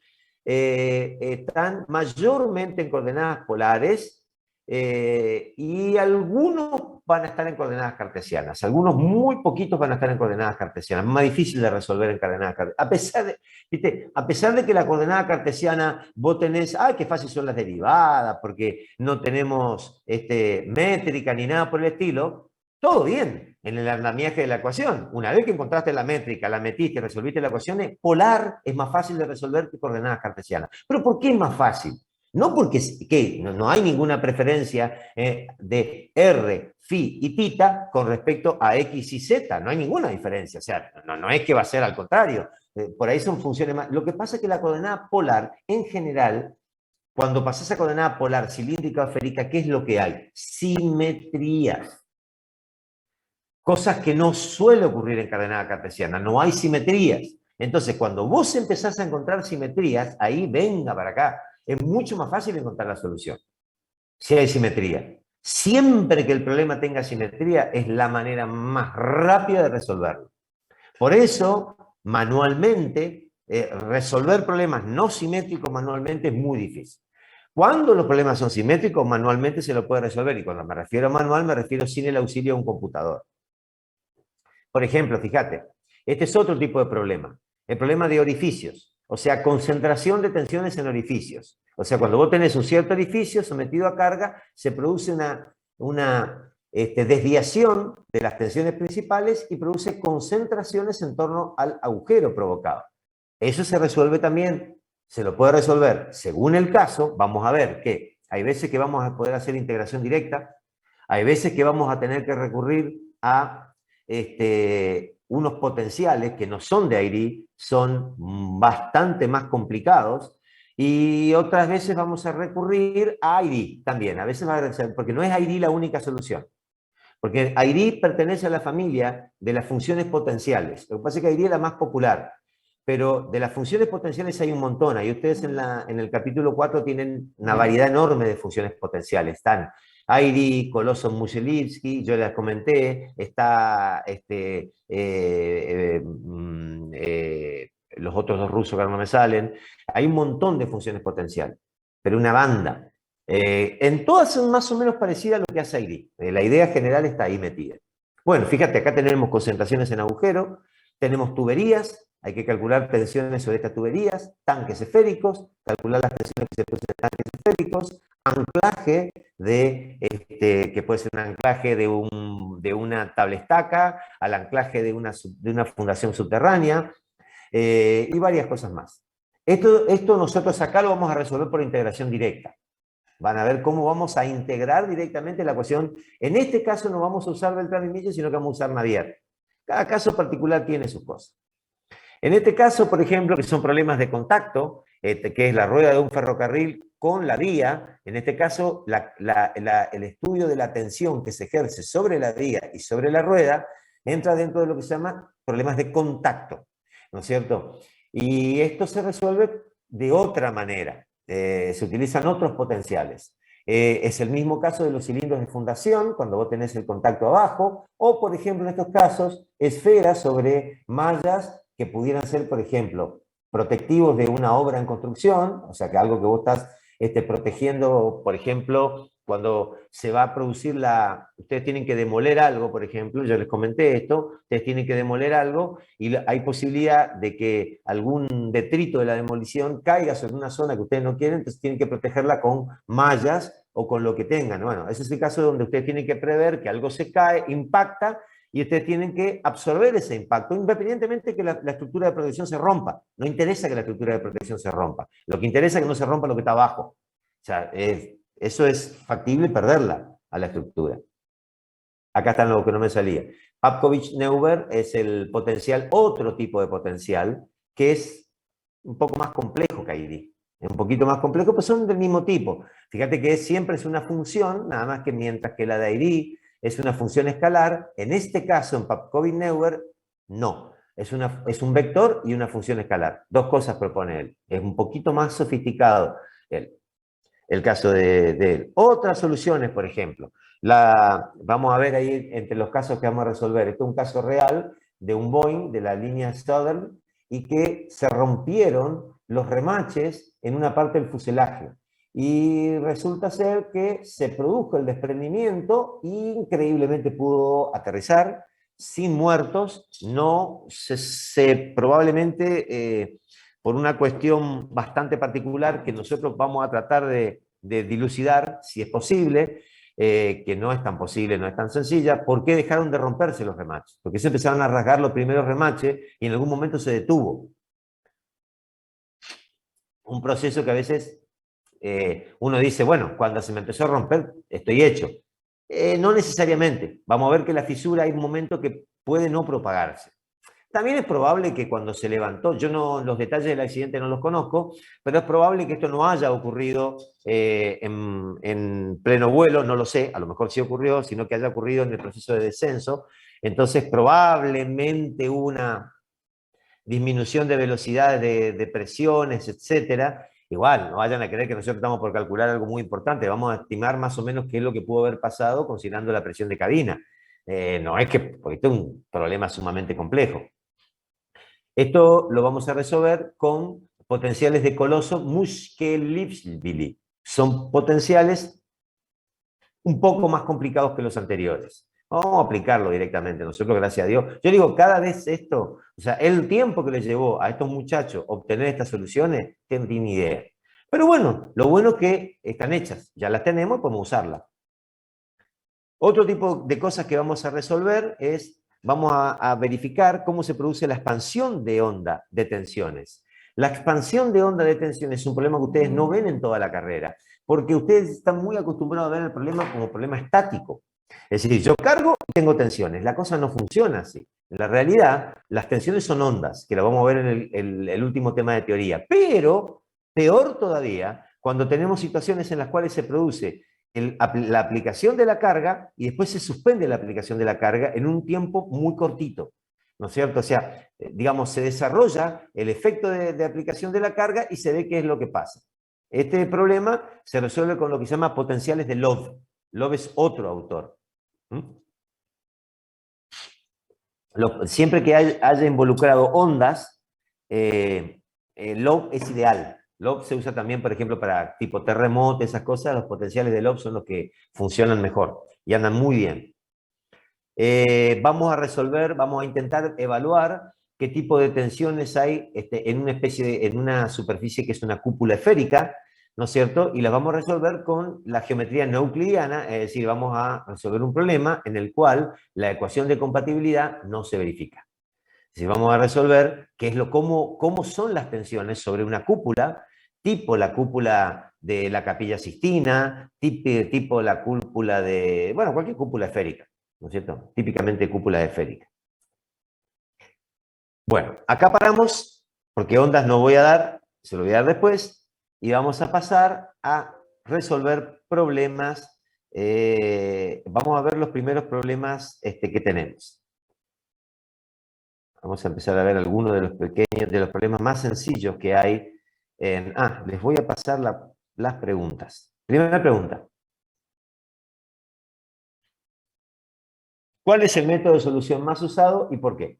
están mayormente en coordenadas polares y algunos van a estar en coordenadas cartesianas, algunos muy poquitos van a estar en coordenadas cartesianas, más difícil de resolver en coordenadas cartesianas. A pesar de que la coordenada cartesiana vos tenés, qué fácil son las derivadas, porque no tenemos métrica ni nada por el estilo, todo bien en el andamiaje de la ecuación. Una vez que encontraste la métrica, la metiste, resolviste la ecuación, polar es más fácil de resolver que coordenadas cartesianas. ¿Pero por qué es más fácil? No porque no hay ninguna preferencia de R, phi y tita con respecto a X y Z, no hay ninguna diferencia, o sea, no es que va a ser al contrario, por ahí son funciones más. Lo que pasa es que la coordenada polar, en general, cuando pasas a coordenada polar cilíndrica o esférica, ¿qué es lo que hay? Simetrías. Cosas que no suele ocurrir en coordenada cartesiana, no hay simetrías. Entonces, cuando vos empezás a encontrar simetrías, ahí venga para acá. Es mucho más fácil encontrar la solución, si hay simetría. Siempre que el problema tenga simetría, es la manera más rápida de resolverlo. Por eso, manualmente, resolver problemas no simétricos manualmente es muy difícil. Cuando los problemas son simétricos, manualmente se lo puede resolver. Y cuando me refiero a manual, me refiero sin el auxilio de un computador. Por ejemplo, fíjate, este es otro tipo de problema. El problema de orificios. O sea, concentración de tensiones en orificios. O sea, cuando vos tenés un cierto orificio sometido a carga, se produce una desviación de las tensiones principales y produce concentraciones en torno al agujero provocado. Eso se resuelve también, se lo puede resolver según el caso. Vamos a ver que hay veces que vamos a poder hacer integración directa, hay veces que vamos a tener que recurrir a unos potenciales que no son de ID, son bastante más complicados, y otras veces vamos a recurrir a ID también, a veces va a ser, porque no es ID la única solución. Porque ID pertenece a la familia de las funciones potenciales. Lo que pasa es que ID es la más popular, pero de las funciones potenciales hay un montón. Y ustedes en el capítulo 4 tienen una variedad enorme de funciones potenciales. Están ID, Kolosov-Mushelivsky, yo les comenté, está los otros dos rusos que ahora no me salen. Hay un montón de funciones potenciales, pero una banda. En todas son más o menos parecidas a lo que hace ID. La idea general está ahí metida. Bueno, fíjate, acá tenemos concentraciones en agujero, tenemos tuberías, hay que calcular tensiones sobre estas tuberías, tanques esféricos, calcular las tensiones que se producen en tanques esféricos, anclaje que puede ser un anclaje de una tablestaca al anclaje de una fundación subterránea, y varias cosas más. Esto nosotros acá lo vamos a resolver por integración directa. Van a ver cómo vamos a integrar directamente la ecuación. En este caso no vamos a usar Beltrami-Mitchell, sino que vamos a usar Navier. Cada caso particular tiene sus cosas. En este caso, por ejemplo, que son problemas de contacto, que es la rueda de un ferrocarril con la vía, en este caso, el estudio de la tensión que se ejerce sobre la vía y sobre la rueda, entra dentro de lo que se llama problemas de contacto, ¿no es cierto? Y esto se resuelve de otra manera, se utilizan otros potenciales. Es el mismo caso de los cilindros de fundación, cuando vos tenés el contacto abajo, o por ejemplo en estos casos, esferas sobre mallas que pudieran ser, por ejemplo, protectivos de una obra en construcción, o sea que algo que vos estás protegiendo, por ejemplo, cuando se va a producir ustedes tienen que demoler algo, por ejemplo, yo les comenté esto, ustedes tienen que demoler algo y hay posibilidad de que algún detrito de la demolición caiga sobre una zona que ustedes no quieren, entonces tienen que protegerla con mallas o con lo que tengan. Bueno, ese es el caso donde ustedes tienen que prever que algo se cae, impacta, y ustedes tienen que absorber ese impacto, independientemente que la estructura de protección se rompa. No interesa que la estructura de protección se rompa. Lo que interesa es que no se rompa lo que está abajo. O sea, eso es factible perderla a la estructura. Acá está lo que no me salía. Papkovich-Neuber es el potencial, otro tipo de potencial, que es un poco más complejo que ID. Es un poquito más complejo, pero son del mismo tipo. Fíjate que siempre es una función, nada más que mientras que la de ID es una función escalar, en este caso, en Papkovich-Neuber, no. Es un vector y una función escalar. Dos cosas propone él. Es un poquito más sofisticado el caso de él. Otras soluciones, por ejemplo. Vamos a ver ahí entre los casos que vamos a resolver. Esto es un caso real de un Boeing de la línea Southern y que se rompieron los remaches en una parte del fuselaje. Y resulta ser que se produjo el desprendimiento e increíblemente pudo aterrizar sin muertos, no probablemente por una cuestión bastante particular que nosotros vamos a tratar de dilucidar, si es posible, que no es tan posible, no es tan sencilla. ¿Por qué dejaron de romperse los remaches? Porque se empezaron a rasgar los primeros remaches y en algún momento se detuvo. Un proceso que a veces uno dice, bueno, cuando se me empezó a romper, estoy hecho. No necesariamente. Vamos a ver que la fisura hay un momento que puede no propagarse. También es probable que cuando se levantó, los detalles del accidente no los conozco, pero es probable que esto no haya ocurrido en pleno vuelo, no lo sé, a lo mejor sí ocurrió, sino que haya ocurrido en el proceso de descenso. Entonces probablemente una disminución de velocidades, de presiones, etcétera. Igual, no vayan a creer que nosotros estamos por calcular algo muy importante, vamos a estimar más o menos qué es lo que pudo haber pasado considerando la presión de cabina. No es que, porque esto es un problema sumamente complejo. Esto lo vamos a resolver con potenciales de Colosso Muschelishvili. Son potenciales un poco más complicados que los anteriores. Vamos a aplicarlo directamente, nosotros, gracias a Dios. Yo digo, cada vez esto, o sea, el tiempo que les llevó a estos muchachos obtener estas soluciones, no tienen ni idea. Pero bueno, lo bueno es que están hechas, ya las tenemos, podemos usarlas. Otro tipo de cosas que vamos a resolver es, vamos a verificar cómo se produce la expansión de onda de tensiones. La expansión de onda de tensiones es un problema que ustedes no ven en toda la carrera, porque ustedes están muy acostumbrados a ver el problema como problema estático. Es decir, yo cargo y tengo tensiones. La cosa no funciona así. En la realidad, las tensiones son ondas, que lo vamos a ver en el último tema de teoría. Pero, peor todavía, cuando tenemos situaciones en las cuales se produce la aplicación de la carga y después se suspende la aplicación de la carga en un tiempo muy cortito, ¿no es cierto? O sea, digamos, se desarrolla el efecto de aplicación de la carga y se ve qué es lo que pasa. Este problema se resuelve con lo que se llama potenciales de Love. Love es otro autor. Siempre que haya involucrado ondas, Love es ideal. Love se usa también, por ejemplo, para tipo terremoto, esas cosas. Los potenciales de Love son los que funcionan mejor y andan muy bien. Vamos a intentar evaluar qué tipo de tensiones hay en una superficie que es una cúpula esférica, ¿no es cierto? Y las vamos a resolver con la geometría no euclidiana, es decir, vamos a resolver un problema en el cual la ecuación de compatibilidad no se verifica. Es decir, vamos a resolver cómo son las tensiones sobre una cúpula, tipo la cúpula de la Capilla Sixtina, tipo la cúpula de, bueno, cualquier cúpula esférica, ¿no es cierto? Típicamente cúpula esférica. Bueno, acá paramos, porque ondas no voy a dar, se lo voy a dar después, y vamos a pasar a resolver problemas. Vamos a ver los primeros problemas que tenemos. Vamos a empezar a ver algunos de los pequeños, de los problemas más sencillos que hay. Les voy a pasar las preguntas. Primera pregunta. ¿Cuál es el método de solución más usado y por qué?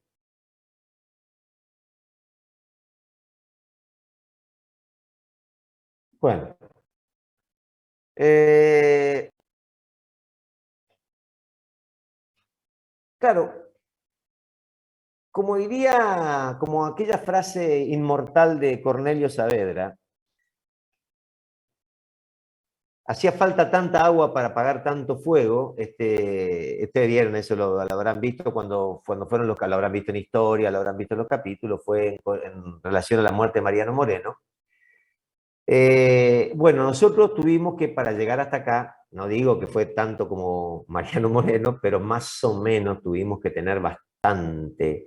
Bueno. Claro, como aquella frase inmortal de Cornelio Saavedra, hacía falta tanta agua para apagar tanto fuego. Este viernes, eso lo habrán visto cuando fueron lo habrán visto en historia, lo habrán visto en los capítulos, fue en relación a la muerte de Mariano Moreno. Bueno, nosotros tuvimos que, para llegar hasta acá, no digo que fue tanto como Mariano Moreno, pero más o menos tuvimos que tener bastante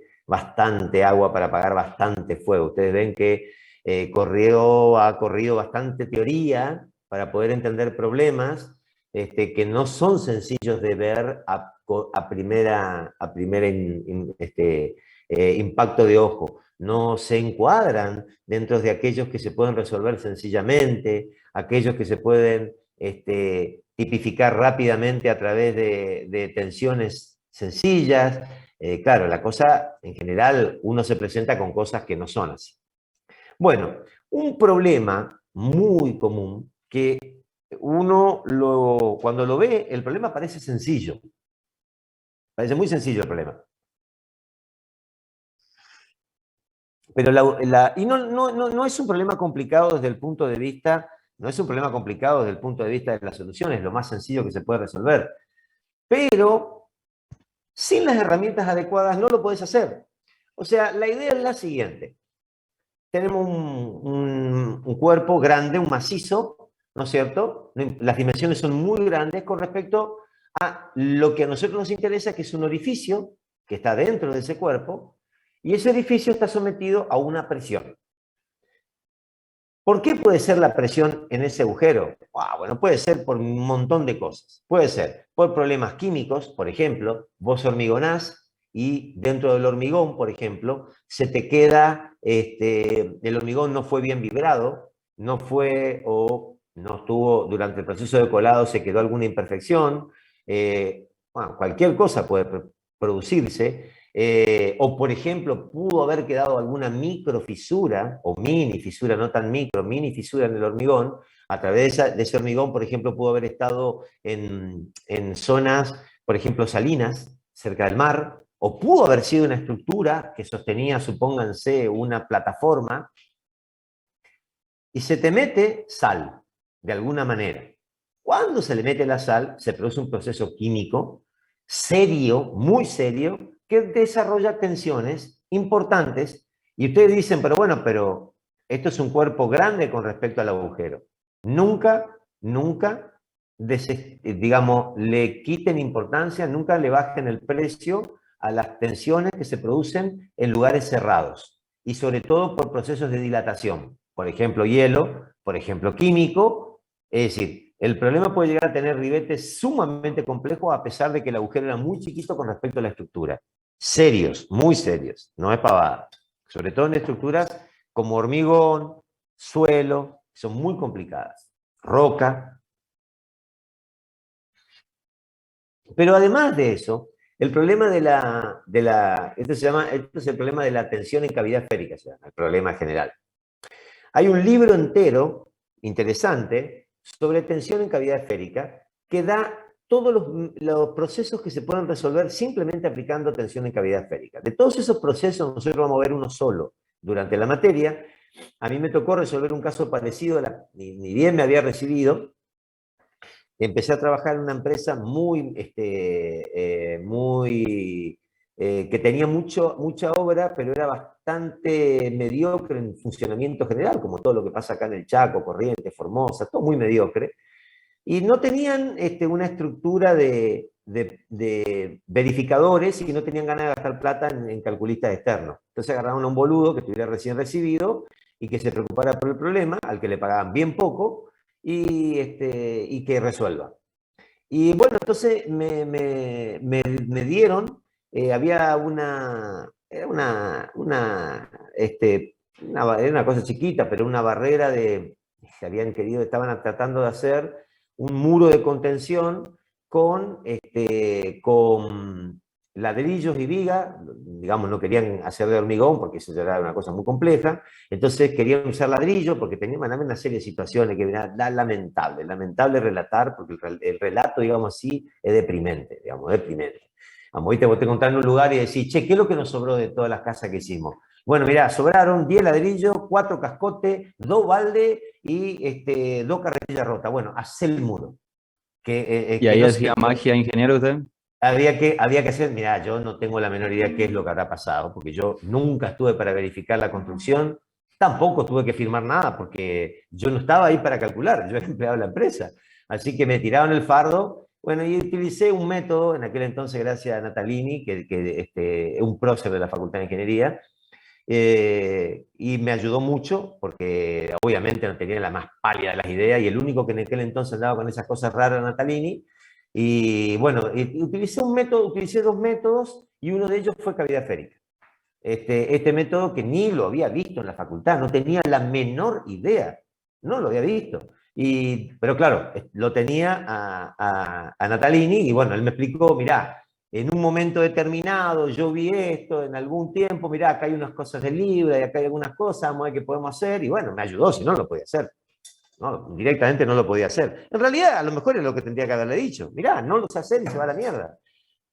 agua para apagar bastante fuego. Ustedes ven que ha corrido bastante teoría para poder entender problemas que no son sencillos de ver a primera impacto de ojo. No se encuadran dentro de aquellos que se pueden resolver sencillamente, aquellos que se pueden tipificar rápidamente a través de tensiones sencillas. Claro, la cosa, en general, uno se presenta con cosas que no son así. Bueno, un problema muy común que cuando lo ve, el problema parece sencillo. Parece muy sencillo el problema. Pero no es un problema complicado desde el punto de vista, no es un problema complicado desde el punto de vista de la solución, es lo más sencillo que se puede resolver. Pero sin las herramientas adecuadas no lo podés hacer. O sea, la idea es la siguiente. Tenemos un cuerpo grande, un macizo, ¿no es cierto? Las dimensiones son muy grandes con respecto a lo que a nosotros nos interesa, que es un orificio que está dentro de ese cuerpo, y ese orificio está sometido a una presión. ¿Por qué puede ser la presión en ese agujero? Bueno, puede ser por un montón de cosas. Puede ser por problemas químicos, por ejemplo, vos hormigonás y dentro del hormigón, por ejemplo, se te queda, el hormigón no fue bien vibrado, no estuvo durante el proceso de colado, se quedó alguna imperfección, cualquier cosa puede producirse. O, por ejemplo, pudo haber quedado alguna microfisura, o mini fisura, no tan micro, mini fisura en el hormigón. A través de ese hormigón, por ejemplo, pudo haber estado en zonas, por ejemplo, salinas, cerca del mar, o pudo haber sido una estructura que sostenía, supónganse, una plataforma, y se te mete sal, de alguna manera. Cuando se le mete la sal, se produce un proceso químico serio, muy serio, que desarrolla tensiones importantes, y ustedes dicen, pero esto es un cuerpo grande con respecto al agujero. Nunca, digamos, le quiten importancia, nunca le bajen el precio a las tensiones que se producen en lugares cerrados, y sobre todo por procesos de dilatación. Por ejemplo, hielo, por ejemplo, químico. Es decir, el problema puede llegar a tener ribetes sumamente complejos a pesar de que el agujero era muy chiquito con respecto a la estructura. Serios, muy serios, no es pavada. Sobre todo en estructuras como hormigón, suelo, son muy complicadas. Roca. Pero además de eso, el problema esto es el problema de la tensión en cavidad esférica, o sea, el problema general. Hay un libro entero, interesante, sobre tensión en cavidad esférica, que da todos los procesos que se pueden resolver simplemente aplicando tensión en cavidad esférica. De todos esos procesos, nosotros vamos a ver uno solo durante la materia. A mí me tocó resolver un caso parecido, ni bien me había recibido. Empecé a trabajar en una empresa que tenía mucha obra, pero era bastante mediocre en funcionamiento general, como todo lo que pasa acá en el Chaco, Corrientes, Formosa, todo muy mediocre. y no tenían una estructura de verificadores y no tenían ganas de gastar plata en calculistas externos. Entonces agarraron a un boludo que estuviera recién recibido y que se preocupara por el problema, al que le pagaban bien poco, y que resuelva. Y bueno, entonces me dieron, había era una cosa chiquita, pero una barrera que habían querido, estaban tratando de hacer un muro de contención con ladrillos y viga, digamos, no querían hacer de hormigón porque eso ya era una cosa muy compleja, entonces querían usar ladrillo porque tenían una serie de situaciones que era lamentable relatar, porque el relato, digamos así, es deprimente, digamos, deprimente. Vamos, vos te encontrás en un lugar y decís, che, ¿qué es lo que nos sobró de todas las casas que hicimos? Bueno, mirá, sobraron 10 ladrillos, 4 cascotes, 2 baldes y 2 carretillas rotas. Bueno, hacé el muro. ¿Y ahí hacía magia, ingeniero, usted? Había que hacer, mirá, yo no tengo la menor idea qué es lo que habrá pasado, porque yo nunca estuve para verificar la construcción, tampoco tuve que firmar nada, porque yo no estaba ahí para calcular, yo era empleado de la empresa. Así que me tiraron el fardo, bueno, y utilicé un método, en aquel entonces gracias a Natalini, que es un prócer de la Facultad de Ingeniería, y me ayudó mucho, porque obviamente no tenía la más pálida de las ideas, y el único que en aquel entonces andaba con esas cosas raras era Natalini. Y bueno, utilicé 2 métodos, y uno de ellos fue cavidad esférica. Este método que ni lo había visto en la facultad, no tenía la menor idea, no lo había visto. Pero claro, lo tenía a Natalini, y bueno, él me explicó, mirá, en un momento determinado yo vi esto en algún tiempo, mirá, acá hay unas cosas de Libra y acá hay algunas cosas, vamos a ver qué podemos hacer, y bueno, me ayudó, si no, lo podía hacer. No, directamente no lo podía hacer. En realidad, a lo mejor es lo que tendría que haberle dicho. Mirá, no lo sé hacer y se va a la mierda.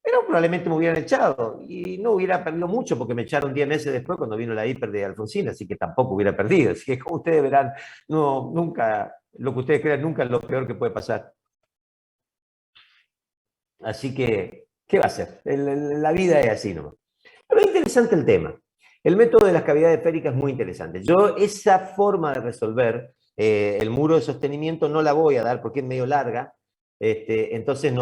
Pero probablemente me hubieran echado y no hubiera perdido mucho porque me echaron 10 meses después cuando vino la hiper de Alfonsín, así que tampoco hubiera perdido. Así que como ustedes verán, no, nunca, lo que ustedes crean nunca es lo peor que puede pasar. Así que, ¿qué va a ser? La vida es así nomás. Pero es interesante el tema. El método de las cavidades esféricas es muy interesante. Yo esa forma de resolver el muro de sostenimiento no la voy a dar porque es medio larga, entonces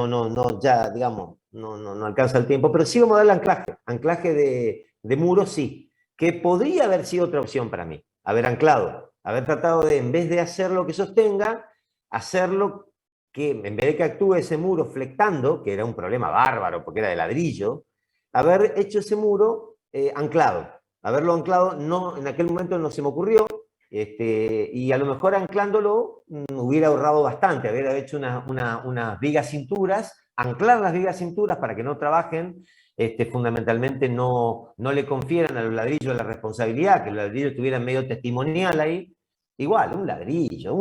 ya, digamos, no alcanza el tiempo, pero sí vamos a dar el anclaje de muro, sí, que podría haber sido otra opción para mí, haber anclado, haber tratado de, en vez de hacerlo que sostenga, hacerlo que, en vez de que actúe ese muro flectando, que era un problema bárbaro porque era de ladrillo, haber hecho ese muro anclado. Haberlo anclado, no, en aquel momento no se me ocurrió, y a lo mejor anclándolo hubiera ahorrado bastante, haber hecho unas vigas cinturas, anclar las vigas cinturas para que no trabajen, fundamentalmente no le confieran a los ladrillos la responsabilidad, que los ladrillos tuvieran medio testimonial ahí. Igual, un ladrillo,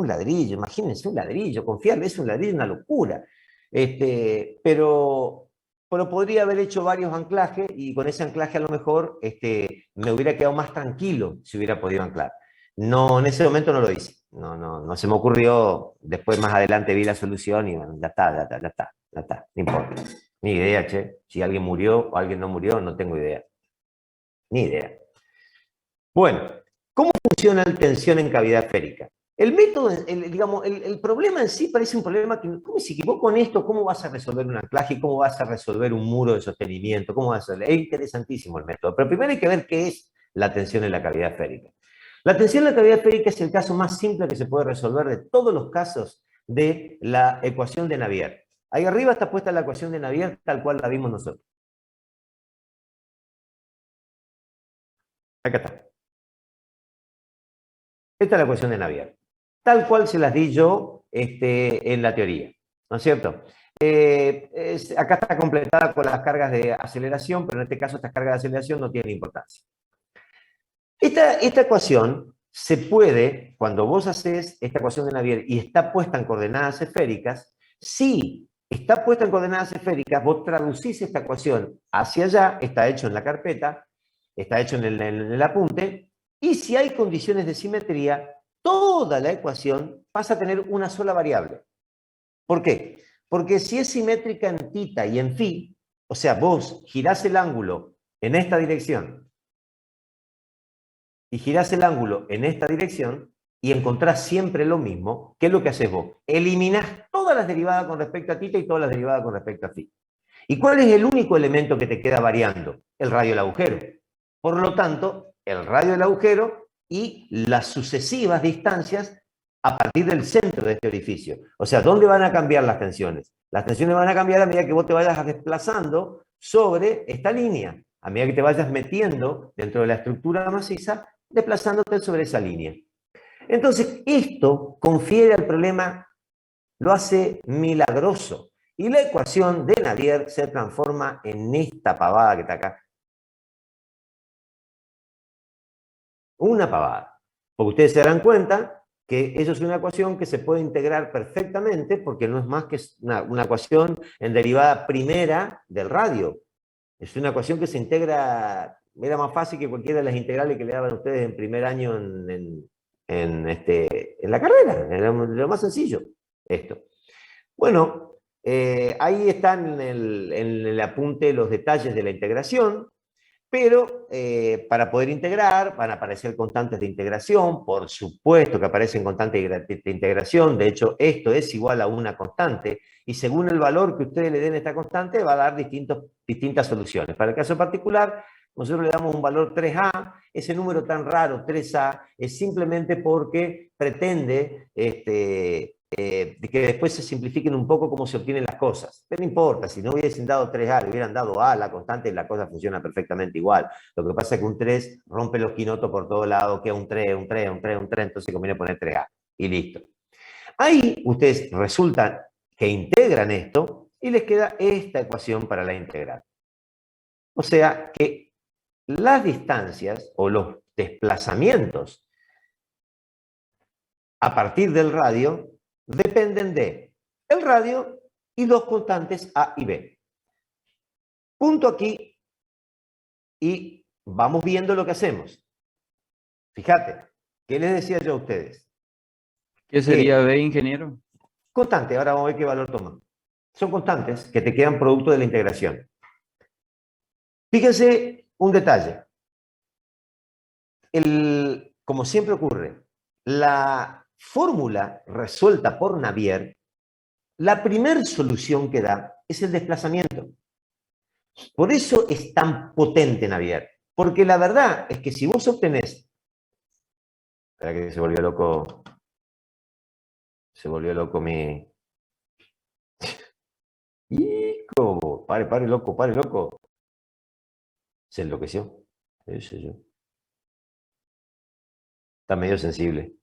imagínense un ladrillo, confiarle, es un ladrillo, una locura. Pero podría haber hecho varios anclajes y con ese anclaje a lo mejor me hubiera quedado más tranquilo si hubiera podido anclar. No, en ese momento no lo hice, no se me ocurrió, después más adelante vi la solución y bueno, ya está, no importa. Ni idea, che, si alguien murió o alguien no murió, no tengo idea. Ni idea. Bueno, ¿cómo funciona la tensión en cavidad esférica? El método, digamos, el problema en sí parece un problema que, ¿cómo si equivoco con esto? ¿Cómo vas a resolver un anclaje? ¿Cómo vas a resolver un muro de sostenimiento? ¿Cómo vas a hacerlo? Es interesantísimo el método, pero primero hay que ver qué es la tensión en la cavidad esférica. La tensión en la cavidad esférica es el caso más simple que se puede resolver de todos los casos de la ecuación de Navier. Ahí arriba está puesta la ecuación de Navier tal cual la vimos nosotros. Acá está. Esta es la ecuación de Navier. Tal cual se las di yo en la teoría, ¿no es cierto? Acá está completada con las cargas de aceleración, pero en este caso estas cargas de aceleración no tienen importancia. Esta ecuación se puede, cuando vos haces esta ecuación de Navier y está puesta en coordenadas esféricas, si está puesta en coordenadas esféricas, vos traducís esta ecuación hacia allá, está hecho en la carpeta, está hecho en el apunte, y si hay condiciones de simetría, toda la ecuación pasa a tener una sola variable. ¿Por qué? Porque si es simétrica en θ y en φ, o sea, vos girás el ángulo en esta dirección y girás el ángulo en esta dirección, y encontrás siempre lo mismo, ¿qué es lo que haces vos? Eliminás todas las derivadas con respecto a θ y todas las derivadas con respecto a φ. ¿Y cuál es el único elemento que te queda variando? El radio del agujero. Por lo tanto, el radio del agujero y las sucesivas distancias a partir del centro de este orificio. O sea, ¿dónde van a cambiar las tensiones? Las tensiones van a cambiar a medida que vos te vayas desplazando sobre esta línea, a medida que te vayas metiendo dentro de la estructura maciza, desplazándote sobre esa línea. Entonces, esto confiere al problema, lo hace milagroso. Y la ecuación de Navier se transforma en esta pavada que está acá. Una pavada. Porque ustedes se darán cuenta que eso es una ecuación que se puede integrar perfectamente porque no es más que una ecuación en derivada primera del radio. Es una ecuación que se integra, era más fácil que cualquiera de las integrales que le daban a ustedes en primer año en la carrera. Era lo más sencillo esto. Bueno, ahí están en el apunte los detalles de la integración. Pero para poder integrar van a aparecer constantes de integración, por supuesto que aparecen constantes de integración, de hecho esto es igual a una constante, y según el valor que ustedes le den a esta constante va a dar distintas soluciones. Para el caso particular, nosotros le damos un valor 3A, ese número tan raro, 3A, es simplemente porque pretende que después se simplifiquen un poco cómo se obtienen las cosas. Pero no importa, si no hubiesen dado 3A, le hubieran dado A, la constante, la cosa funciona perfectamente igual. Lo que pasa es que un 3 rompe los quinotos por todos lados, queda un 3, entonces conviene poner 3A. Y listo. Ahí ustedes resultan que integran esto y les queda esta ecuación para la integral. O sea que las distancias o los desplazamientos a partir del radio dependen de el radio y dos constantes A y B. Punto aquí y vamos viendo lo que hacemos. Fíjate, ¿qué les decía yo a ustedes? ¿Qué sería B, ingeniero? Constante, ahora vamos a ver qué valor toma. Son constantes que te quedan producto de la integración. Fíjense un detalle. Como siempre ocurre, la fórmula resuelta por Navier, la primera solución que da es el desplazamiento. Por eso es tan potente Navier. Porque la verdad es que si vos obtenés... Espera que se volvió loco... Se volvió loco mi... ¿Y cómo? Pare, loco. Se enloqueció. Ese yo. Está medio sensible.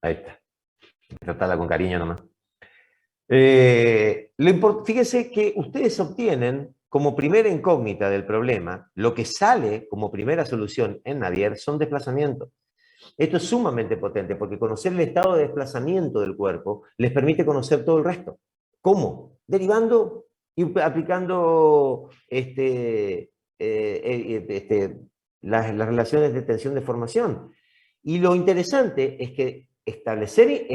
Ahí está. Tratarla con cariño nomás. Fíjense que ustedes obtienen como primera incógnita del problema, lo que sale como primera solución en Navier son desplazamientos. Esto es sumamente potente porque conocer el estado de desplazamiento del cuerpo les permite conocer todo el resto. ¿Cómo? Derivando y aplicando las relaciones de tensión de formación. Y lo interesante es que establecer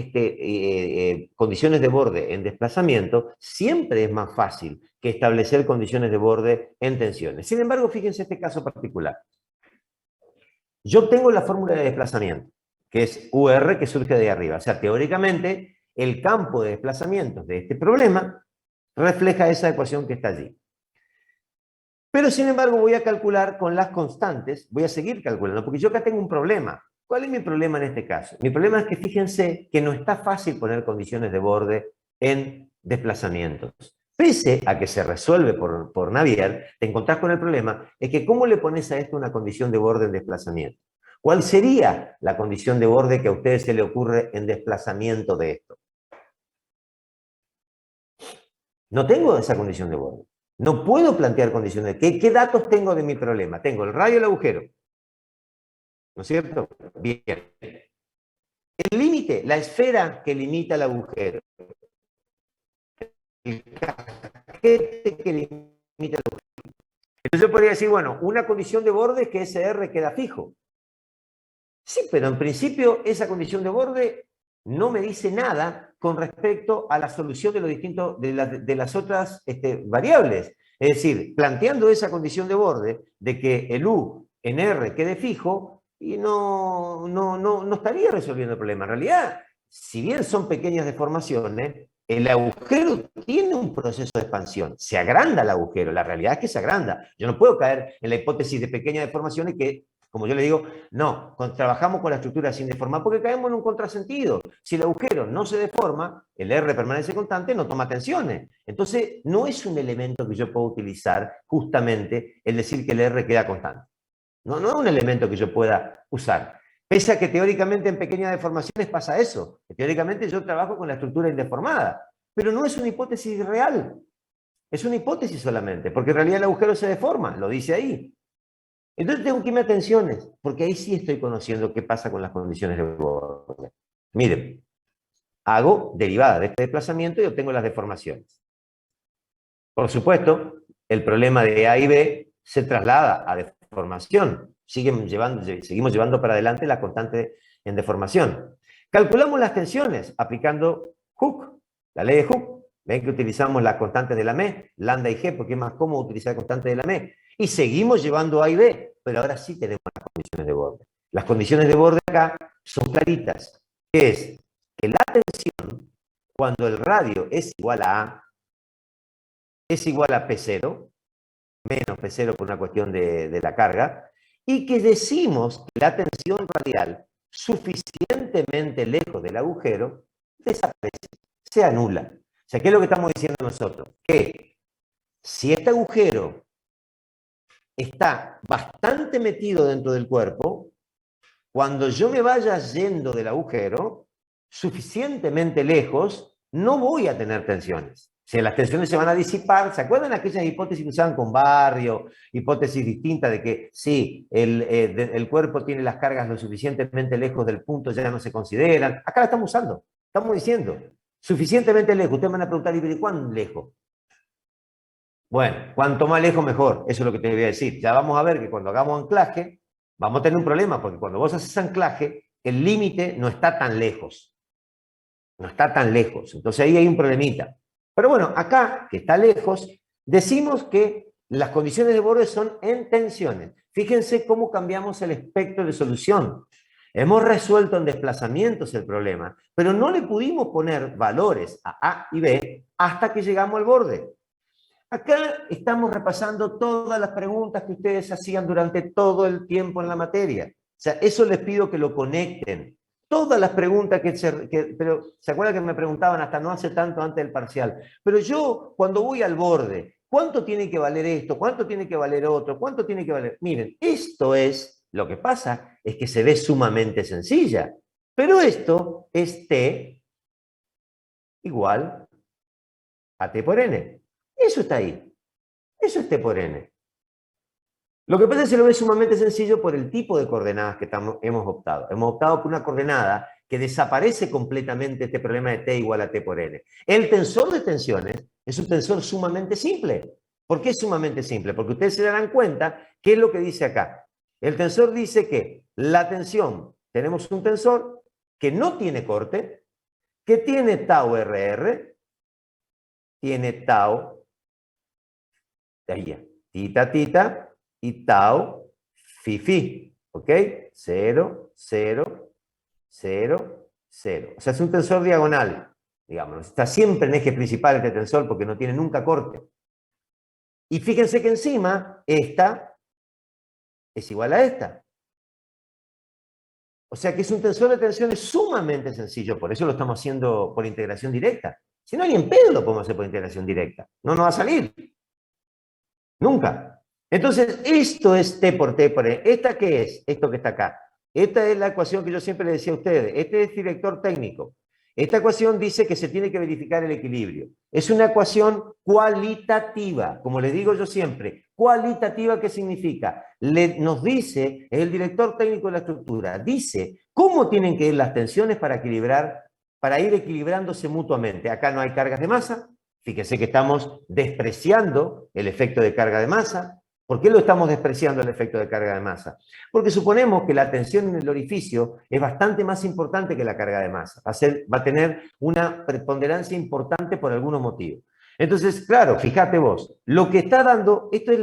condiciones de borde en desplazamiento siempre es más fácil que establecer condiciones de borde en tensiones. Sin embargo, fíjense este caso particular. Yo tengo la fórmula de desplazamiento, que es UR que surge de arriba. O sea, teóricamente, el campo de desplazamientos de este problema refleja esa ecuación que está allí. Pero, sin embargo, voy a calcular con las constantes, voy a seguir calculando, porque yo acá tengo un problema. ¿Cuál es mi problema en este caso? Mi problema es que fíjense que no está fácil poner condiciones de borde en desplazamientos. Pese a que se resuelve por Navier, te encontrás con el problema, es que ¿cómo le pones a esto una condición de borde en desplazamiento? ¿Cuál sería la condición de borde que a ustedes se le ocurre en desplazamiento de esto? No tengo esa condición de borde. No puedo plantear condiciones. ¿Qué datos tengo de mi problema? Tengo el radio y el agujero. ¿No es cierto? Bien. El límite, la esfera que limita el agujero. El casquete que limita el agujero. Entonces yo podría decir, bueno, una condición de borde es que ese R queda fijo. Sí, pero en principio esa condición de borde no me dice nada con respecto a la solución de los distintos, de las otras variables. Es decir, planteando esa condición de borde de que el U en R quede fijo, y no estaría resolviendo el problema. En realidad, si bien son pequeñas deformaciones, el agujero tiene un proceso de expansión. Se agranda el agujero, la realidad es que se agranda. Yo no puedo caer en la hipótesis de pequeñas deformaciones que, como yo le digo, no, trabajamos con la estructura sin deformar porque caemos en un contrasentido. Si el agujero no se deforma, el R permanece constante, no toma tensiones. Entonces, no es un elemento que yo pueda utilizar justamente el decir que el R queda constante. No es un elemento que yo pueda usar. Pese a que teóricamente en pequeñas deformaciones pasa eso. Teóricamente yo trabajo con la estructura indeformada. Pero no es una hipótesis real. Es una hipótesis solamente, porque en realidad el agujero se deforma, lo dice ahí. Entonces tengo que irme a tensiones, porque ahí sí estoy conociendo qué pasa con las condiciones de borde. Miren, hago derivada de este desplazamiento y obtengo las deformaciones. Por supuesto, el problema de A y B se traslada a deformación. Seguimos llevando para adelante la constante en deformación. Calculamos las tensiones aplicando Hooke, la ley de Hooke. Ven que utilizamos las constantes de la ME, lambda y G, porque es más cómodo utilizar constantes de la ME. Y seguimos llevando A y B, pero ahora sí tenemos las condiciones de borde. Las condiciones de borde acá son claritas, que es que la tensión, cuando el radio es igual a A, es igual a P0, menos P0 por una cuestión de la carga, y que decimos que la tensión radial suficientemente lejos del agujero desaparece, se anula. O sea, ¿qué es lo que estamos diciendo nosotros? Que si este agujero está bastante metido dentro del cuerpo, cuando yo me vaya yendo del agujero, suficientemente lejos, no voy a tener tensiones. O sea, las tensiones se van a disipar. ¿Se acuerdan aquellas hipótesis que usaban con Barrio? Hipótesis distintas de que sí, el cuerpo tiene las cargas lo suficientemente lejos del punto, ya no se consideran. Acá la estamos usando. Estamos diciendo, suficientemente lejos. Ustedes me van a preguntar, ¿y cuán lejos? Bueno, cuanto más lejos mejor. Eso es lo que te voy a decir. Ya vamos a ver que cuando hagamos anclaje, vamos a tener un problema, porque cuando vos haces anclaje, el límite no está tan lejos. No está tan lejos. Entonces ahí hay un problemita. Pero bueno, acá, que está lejos, decimos que las condiciones de borde son en tensiones. Fíjense cómo cambiamos el espectro de solución. Hemos resuelto en desplazamientos el problema, pero no le pudimos poner valores a A y B hasta que llegamos al borde. Acá estamos repasando todas las preguntas que ustedes hacían durante todo el tiempo en la materia. O sea, eso les pido que lo conecten. Todas las preguntas pero ¿se acuerdan que me preguntaban hasta no hace tanto antes del parcial? Pero yo, cuando voy al borde, ¿cuánto tiene que valer esto? ¿Cuánto tiene que valer otro? ¿Cuánto tiene que valer? Miren, esto es, lo que pasa es que se ve sumamente sencilla. Pero esto es T igual a T por N. Eso está ahí. Eso es T por N. Lo que pasa es que se lo ve sumamente sencillo por el tipo de coordenadas que hemos optado. Hemos optado por una coordenada que desaparece completamente este problema de T igual a T por N. El tensor de tensiones es un tensor sumamente simple. ¿Por qué es sumamente simple? Porque ustedes se darán cuenta qué es lo que dice acá. El tensor dice que la tensión, tenemos un tensor que no tiene corte, que tiene tau RR, tiene tau, tita, tita, y tau, fi, ¿ok? 0, 0, 0, 0. O sea, es un tensor diagonal, digamos. Está siempre en eje principal este tensor porque no tiene nunca corte. Y fíjense que encima, esta es igual a esta. O sea que es un tensor de tensiones sumamente sencillo, por eso lo estamos haciendo por integración directa. Si no, ni en pedo lo podemos hacer por integración directa. No nos va a salir. Nunca. Entonces, esto es T por N. ¿Esta qué es? Esto que está acá. Esta es la ecuación que yo siempre le decía a ustedes. Este es director técnico. Esta ecuación dice que se tiene que verificar el equilibrio. Es una ecuación cualitativa, como les digo yo siempre. ¿Cualitativa qué significa? Nos dice, es el director técnico de la estructura, dice cómo tienen que ir las tensiones para ir equilibrándose mutuamente. Acá no hay cargas de masa. Fíjense que estamos despreciando el efecto de carga de masa. ¿Por qué lo estamos despreciando el efecto de carga de masa? Porque suponemos que la tensión en el orificio es bastante más importante que la carga de masa. Va a tener una preponderancia importante por algunos motivos. Entonces, claro, fíjate vos, lo que está dando, esto es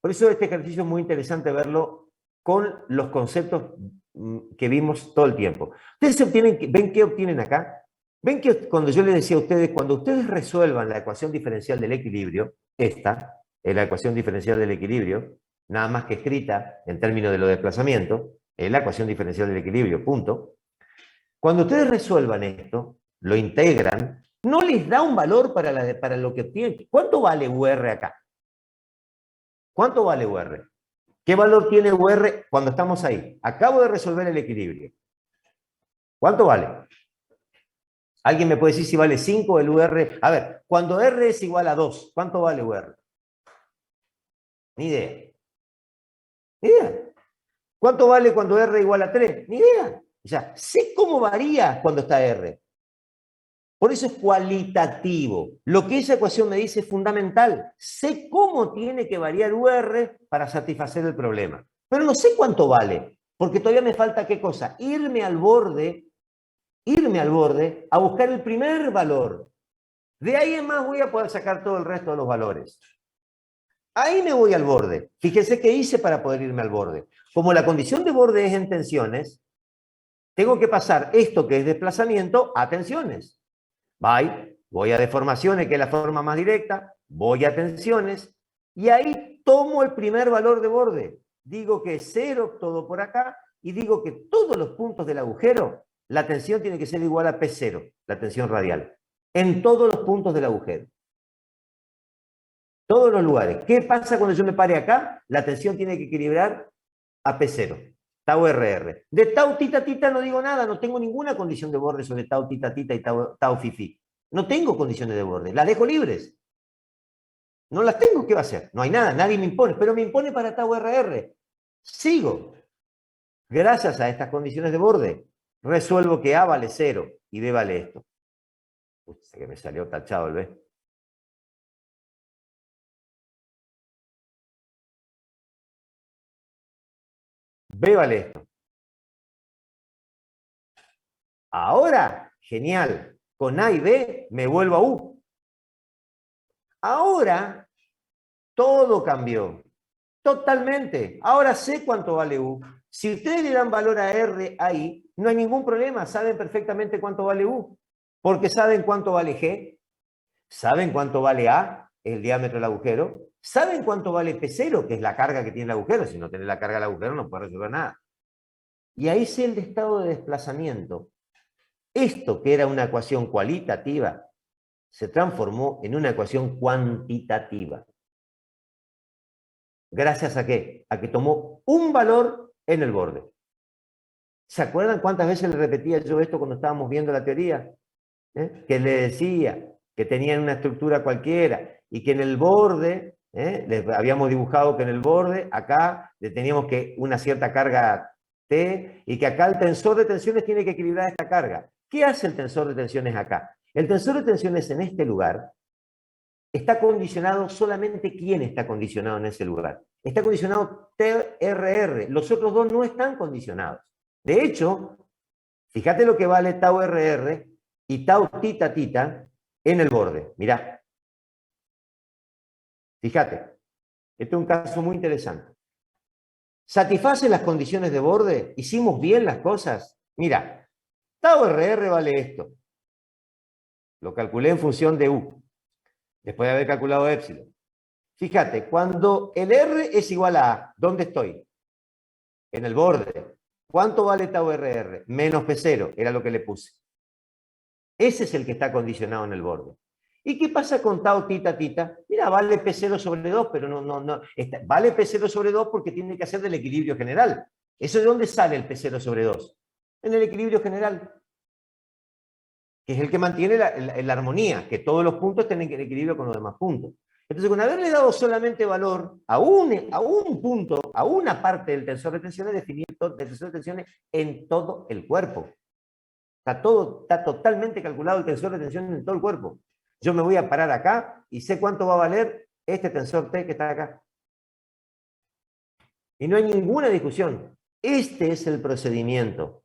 por eso este ejercicio es muy interesante verlo con los conceptos que vimos todo el tiempo. Ustedes ¿ven qué obtienen acá? ¿Ven que cuando yo les decía a ustedes, cuando ustedes resuelvan la ecuación diferencial del equilibrio, esta es la ecuación diferencial del equilibrio, nada más que escrita en términos de los desplazamientos, es la ecuación diferencial del equilibrio, punto. Cuando ustedes resuelvan esto, lo integran, no les da un valor para lo que obtienen. ¿Cuánto vale UR acá? ¿Cuánto vale UR? ¿Qué valor tiene UR cuando estamos ahí? Acabo de resolver el equilibrio. ¿Cuánto vale? ¿Alguien me puede decir si vale 5 el UR? A ver, cuando R es igual a 2, ¿cuánto vale UR? Ni idea. Ni idea. ¿Cuánto vale cuando R es igual a 3? Ni idea. O sea, sé cómo varía cuando está R. Por eso es cualitativo. Lo que esa ecuación me dice es fundamental. Sé cómo tiene que variar UR para satisfacer el problema. Pero no sé cuánto vale, porque todavía me falta ¿qué cosa? Irme al borde a buscar el primer valor. De ahí en más voy a poder sacar todo el resto de los valores. Ahí me voy al borde. Fíjense qué hice para poder irme al borde. Como la condición de borde es en tensiones, tengo que pasar esto que es desplazamiento a tensiones. Voy a deformaciones, que es la forma más directa, voy a tensiones, y ahí tomo el primer valor de borde. Digo que es 0 todo por acá, y digo que todos los puntos del agujero, la tensión tiene que ser igual a P0, la tensión radial, en todos los puntos del agujero. Todos los lugares. ¿Qué pasa cuando yo me pare acá? La tensión tiene que equilibrar a P0. Tau RR. De tau tita tita no digo nada, no tengo ninguna condición de borde sobre tau tita tita y tau fi fi. No tengo condiciones de borde, las dejo libres. No las tengo, ¿qué va a hacer? No hay nada, nadie me impone, pero me impone para tau RR. Sigo. Gracias a estas condiciones de borde, resuelvo que A vale 0 y B vale esto. Sé que me salió tachado el B. B vale esto. Ahora, genial, con A y B me vuelvo a U. Ahora, todo cambió. Totalmente. Ahora sé cuánto vale U. Si ustedes le dan valor a R ahí, no hay ningún problema. Saben perfectamente cuánto vale U. Porque saben cuánto vale G. Saben cuánto vale A, el diámetro del agujero. Saben cuánto vale P0, que es la carga que tiene el agujero. Si no tenés la carga del agujero, no puedes resolver nada. Y ahí sé el estado de desplazamiento. Esto que era una ecuación cualitativa se transformó en una ecuación cuantitativa. ¿Gracias a qué? A que tomó un valor en el borde. ¿Se acuerdan cuántas veces le repetía yo esto cuando estábamos viendo la teoría? Que le decía que tenían una estructura cualquiera y que en el borde, les habíamos dibujado que en el borde, acá le teníamos que una cierta carga T y que acá el tensor de tensiones tiene que equilibrar esta carga. ¿Qué hace el tensor de tensiones acá? El tensor de tensiones en este lugar está condicionado, solamente ¿quién está condicionado en ese lugar? Está condicionado TRR, los otros dos no están condicionados. De hecho, fíjate lo que vale tau RR y tau tita tita en el borde. Mirá. Fíjate. Este es un caso muy interesante. ¿Satisface las condiciones de borde? ¿Hicimos bien las cosas? Mira, tau RR vale esto. Lo calculé en función de U, después de haber calculado épsilon. Fíjate, cuando el R es igual a A, ¿dónde estoy? En el borde. ¿Cuánto vale tau RR? Menos P0, era lo que le puse. Ese es el que está condicionado en el borde. ¿Y qué pasa con tau tita tita? Mira, vale P0 sobre 2, pero no. Vale P0 sobre 2 porque tiene que hacer del equilibrio general. ¿Eso de dónde sale el P0 sobre 2? En el equilibrio general, que es el que mantiene la armonía, que todos los puntos tienen que equilibrio con los demás puntos. Entonces, con haberle dado solamente valor a un punto, a una parte del tensor de tensiones, definir el tensor de tensiones en todo el cuerpo. Está totalmente calculado el tensor de tensiones en todo el cuerpo. Yo me voy a parar acá y sé cuánto va a valer este tensor T que está acá. Y no hay ninguna discusión. Este es el procedimiento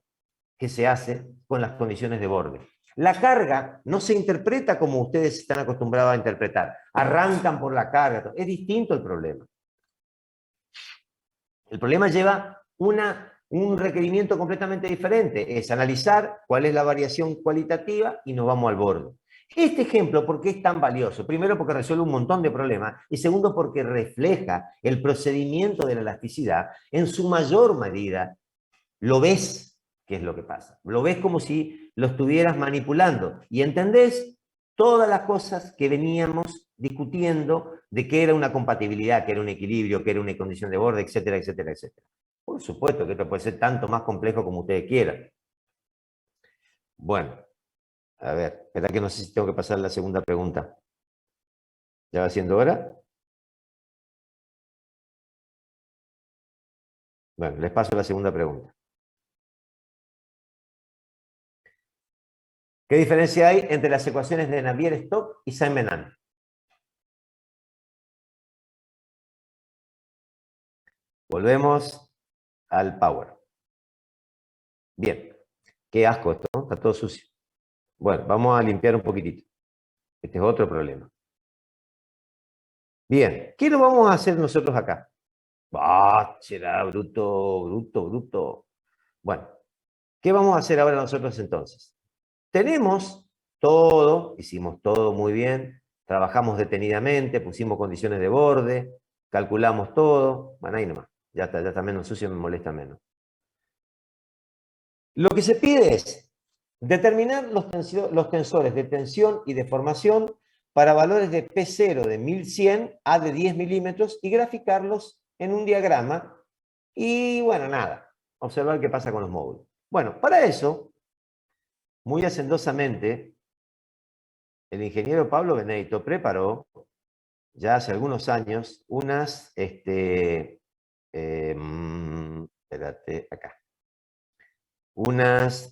que se hace con las condiciones de borde. La carga no se interpreta como ustedes están acostumbrados a interpretar. Arrancan por la carga. Es distinto el problema. El problema lleva un requerimiento completamente diferente. Es analizar cuál es la variación cualitativa y nos vamos al borde. Este ejemplo, ¿por qué es tan valioso? Primero, porque resuelve un montón de problemas, y segundo, porque refleja el procedimiento de la elasticidad en su mayor medida. Lo ves, ¿qué es lo que pasa? Lo ves como si lo estuvieras manipulando y entendés todas las cosas que veníamos discutiendo de qué era una compatibilidad, qué era un equilibrio, qué era una condición de borde, etcétera, etcétera, etcétera. Por supuesto que esto puede ser tanto más complejo como ustedes quieran. Bueno, a ver, espera que no sé si tengo que pasar a la segunda pregunta. ¿Ya va siendo hora? Bueno, les paso a la segunda pregunta. ¿Qué diferencia hay entre las ecuaciones de Navier-Stokes y Saint-Menand? Volvemos al power. Bien. Qué asco esto, ¿no? Está todo sucio. Bueno, vamos a limpiar un poquitito. Este es otro problema. Bien. ¿Qué lo vamos a hacer nosotros acá? Será bruto, bruto, bruto. Bueno, ¿qué vamos a hacer ahora nosotros entonces? Tenemos todo, hicimos todo muy bien, trabajamos detenidamente, pusimos condiciones de borde, calculamos todo. Bueno, ahí nomás. Ya está menos sucio, me molesta menos. Lo que se pide es determinar los tensores de tensión y deformación para valores de P0 de 1100 a de 10 milímetros y graficarlos en un diagrama. Y bueno, nada, observar qué pasa con los módulos. Bueno, para eso, muy hacendosamente, el ingeniero Pablo Benedito preparó, ya hace algunos años, unas, espérate, acá, unas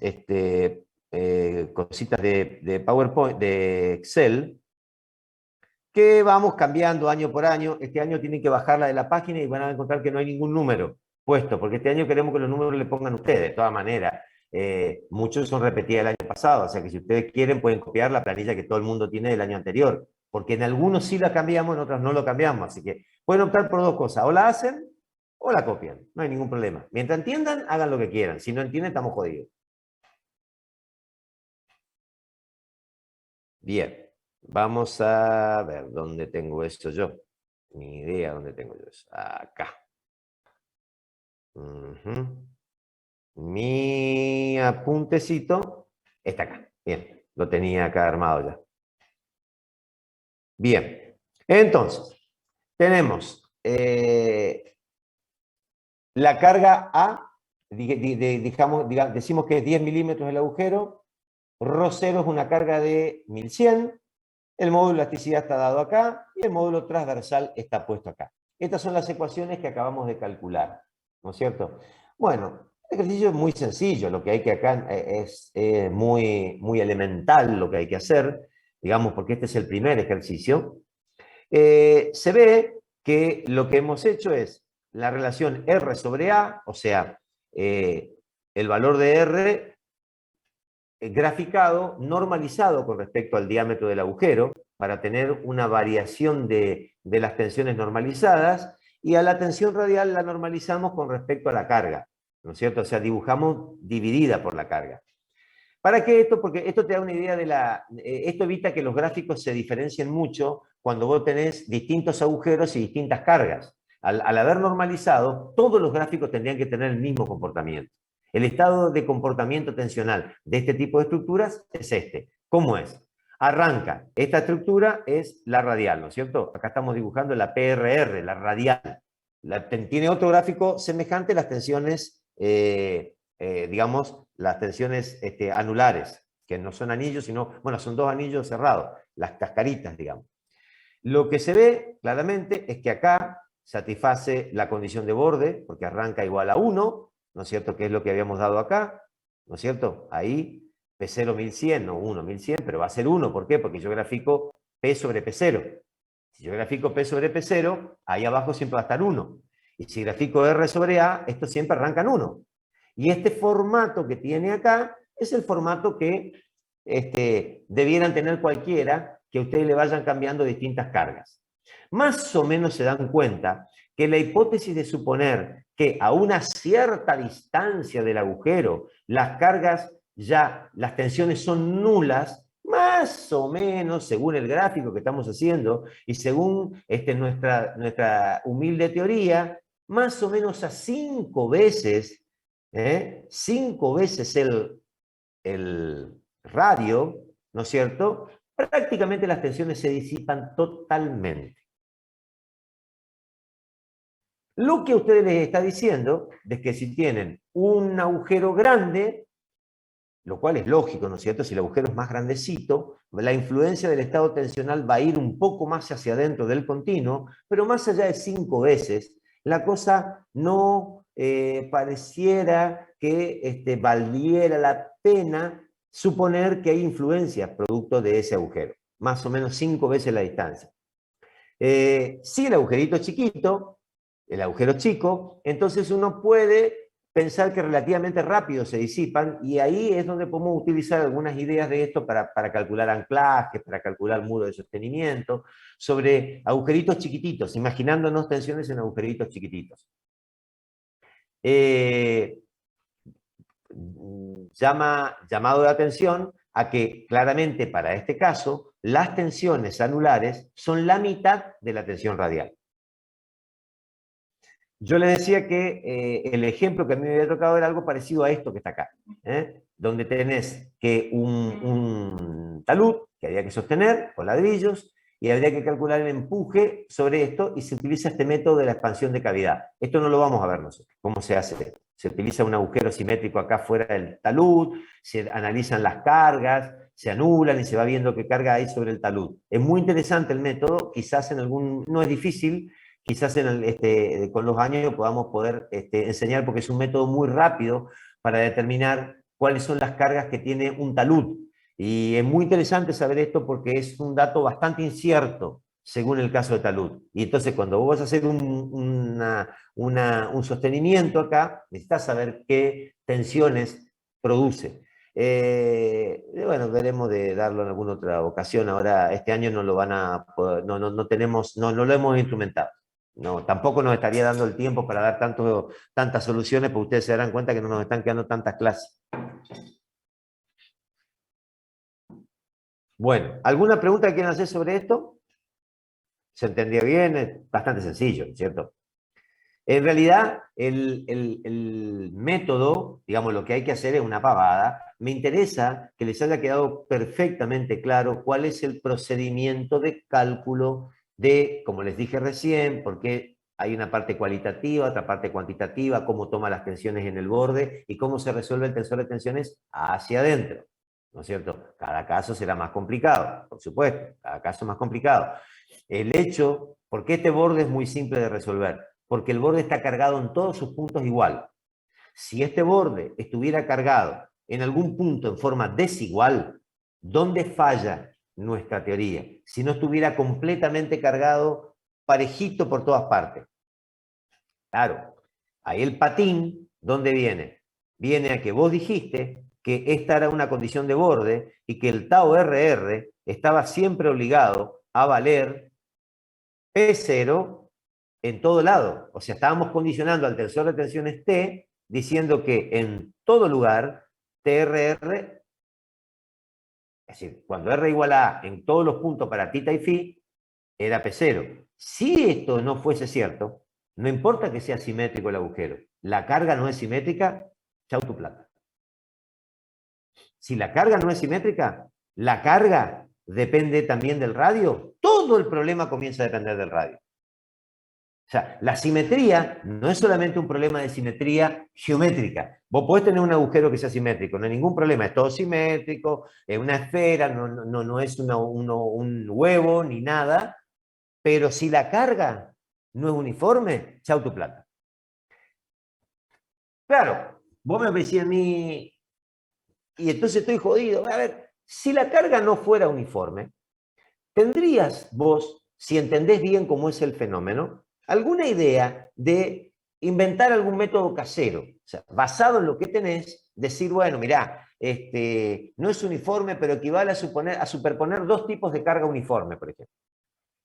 cositas de PowerPoint, de Excel, que vamos cambiando año por año. Este año tienen que bajarla de la página y van a encontrar que no hay ningún número puesto, porque este año queremos que los números le pongan ustedes. De todas maneras, muchos son repetidos del año pasado, o sea que si ustedes quieren pueden copiar la planilla que todo el mundo tiene del año anterior, porque en algunos sí la cambiamos, en otros no lo cambiamos, así que pueden optar por dos cosas, o la hacen o la copian, no hay ningún problema. Mientras entiendan, hagan lo que quieran, si no entienden, estamos jodidos. Bien, vamos a ver dónde tengo esto yo. Ni idea dónde tengo yo eso. Acá. Mi apuntecito está acá. Bien, lo tenía acá armado ya. Bien, entonces, tenemos la carga A, decimos que es 10 milímetros el agujero, ρ0 es una carga de 1100, el módulo de elasticidad está dado acá y el módulo transversal está puesto acá. Estas son las ecuaciones que acabamos de calcular, ¿no es cierto? Bueno, el ejercicio es muy sencillo, lo que hay que acá es muy, muy elemental lo que hay que hacer, digamos, porque este es el primer ejercicio. Se ve que lo que hemos hecho es la relación R sobre A, o sea, el valor de R graficado, normalizado con respecto al diámetro del agujero, para tener una variación de las tensiones normalizadas, y a la tensión radial la normalizamos con respecto a la carga, ¿no es cierto? O sea, dibujamos dividida por la carga. ¿Para qué esto? Porque esto te da una idea de esto evita que los gráficos se diferencien mucho cuando vos tenés distintos agujeros y distintas cargas. Al haber normalizado, todos los gráficos tendrían que tener el mismo comportamiento. El estado de comportamiento tensional de este tipo de estructuras es este. ¿Cómo es? Arranca, esta estructura es la radial, ¿no es cierto? Acá estamos dibujando la PRR, la radial. Tiene otro gráfico semejante, las tensiones, digamos, las tensiones anulares, que no son anillos, sino, bueno, son dos anillos cerrados, las cascaritas, digamos. Lo que se ve claramente es que acá satisface la condición de borde, porque arranca igual a 1, ¿no es cierto? Que es lo que habíamos dado acá, ¿no es cierto? Ahí P0 1100, no 1 1100, pero va a ser 1, ¿por qué? Porque yo grafico P sobre P0. Si yo grafico P sobre P0, ahí abajo siempre va a estar 1. Y si grafico R sobre A, esto siempre arranca en 1. Y este formato que tiene acá es el formato que debieran tener cualquiera que ustedes le vayan cambiando distintas cargas. Más o menos se dan cuenta que la hipótesis de suponer que a una cierta distancia del agujero las cargas ya, las tensiones son nulas, más o menos, según el gráfico que estamos haciendo y según nuestra humilde teoría, más o menos a 5 veces, 5 veces el radio, ¿no es cierto? Prácticamente las tensiones se disipan totalmente. Lo que a ustedes les está diciendo es que si tienen un agujero grande, lo cual es lógico, ¿no es cierto? Si el agujero es más grandecito, la influencia del estado tensional va a ir un poco más hacia adentro del continuo, pero más allá de 5 veces, la cosa no pareciera que valiera la pena suponer que hay influencia producto de ese agujero. Más o menos 5 veces la distancia. Si el agujerito es chiquito, el agujero chico, entonces uno puede pensar que relativamente rápido se disipan y ahí es donde podemos utilizar algunas ideas de esto para calcular anclajes, para calcular muro de sostenimiento, sobre agujeritos chiquititos, imaginándonos tensiones en agujeritos chiquititos. Llamado de atención a que claramente para este caso las tensiones anulares son la mitad de la tensión radial. Yo le decía que el ejemplo que a mí me había tocado era algo parecido a esto que está acá, donde tenés que un talud que había que sostener con ladrillos y habría que calcular el empuje sobre esto y se utiliza este método de la expansión de cavidad. Esto no lo vamos a ver nosotros, cómo se hace. Se utiliza un agujero simétrico acá fuera del talud, se analizan las cargas, se anulan y se va viendo qué carga hay sobre el talud. Es muy interesante el método, quizás no es difícil, quizás con los años podamos poder enseñar porque es un método muy rápido para determinar cuáles son las cargas que tiene un talud. Y es muy interesante saber esto porque es un dato bastante incierto según el caso de talud. Y entonces cuando vos vas a hacer un sostenimiento acá, necesitas saber qué tensiones produce. Bueno, veremos de darlo en alguna otra ocasión. Ahora, este año no lo van a poder, no lo hemos instrumentado. No, tampoco nos estaría dando el tiempo para dar tantas soluciones, porque ustedes se darán cuenta que no nos están quedando tantas clases. Bueno, ¿alguna pregunta que quieran hacer sobre esto? ¿Se entendía bien? Es bastante sencillo, ¿cierto? En realidad, el método, digamos, lo que hay que hacer es una pavada. Me interesa que les haya quedado perfectamente claro cuál es el procedimiento de cálculo de, como les dije recién, porque hay una parte cualitativa, otra parte cuantitativa, cómo toma las tensiones en el borde y cómo se resuelve el tensor de tensiones hacia adentro, ¿no es cierto? Cada caso será más complicado, por supuesto, cada caso más complicado. El hecho, porque este borde es muy simple de resolver, porque el borde está cargado en todos sus puntos igual. Si este borde estuviera cargado en algún punto en forma desigual, ¿dónde falla nuestra teoría? Si no estuviera completamente cargado, parejito por todas partes. Claro, ahí el patín, ¿dónde viene? Viene a que vos dijiste que esta era una condición de borde y que el tau RR estaba siempre obligado a valer P0 en todo lado. O sea, estábamos condicionando al tensor de tensiones T diciendo que en todo lugar TRR, es decir, cuando R igual a A en todos los puntos para tita y phi, era P0. Si esto no fuese cierto, no importa que sea simétrico el agujero, la carga no es simétrica, chau tu plata. Si la carga no es simétrica, la carga depende también del radio, todo el problema comienza a depender del radio. O sea, la simetría no es solamente un problema de simetría geométrica. Vos podés tener un agujero que sea simétrico, no hay ningún problema, es todo simétrico, es una esfera, no es un huevo ni nada, pero si la carga no es uniforme, chau tu plata. Claro, vos me decís a mí, y entonces estoy jodido. A ver, si la carga no fuera uniforme, ¿tendrías vos, si entendés bien cómo es el fenómeno, alguna idea de inventar algún método casero? O sea, basado en lo que tenés, decir, bueno, mirá, no es uniforme, pero equivale a superponer dos tipos de carga uniforme, por ejemplo.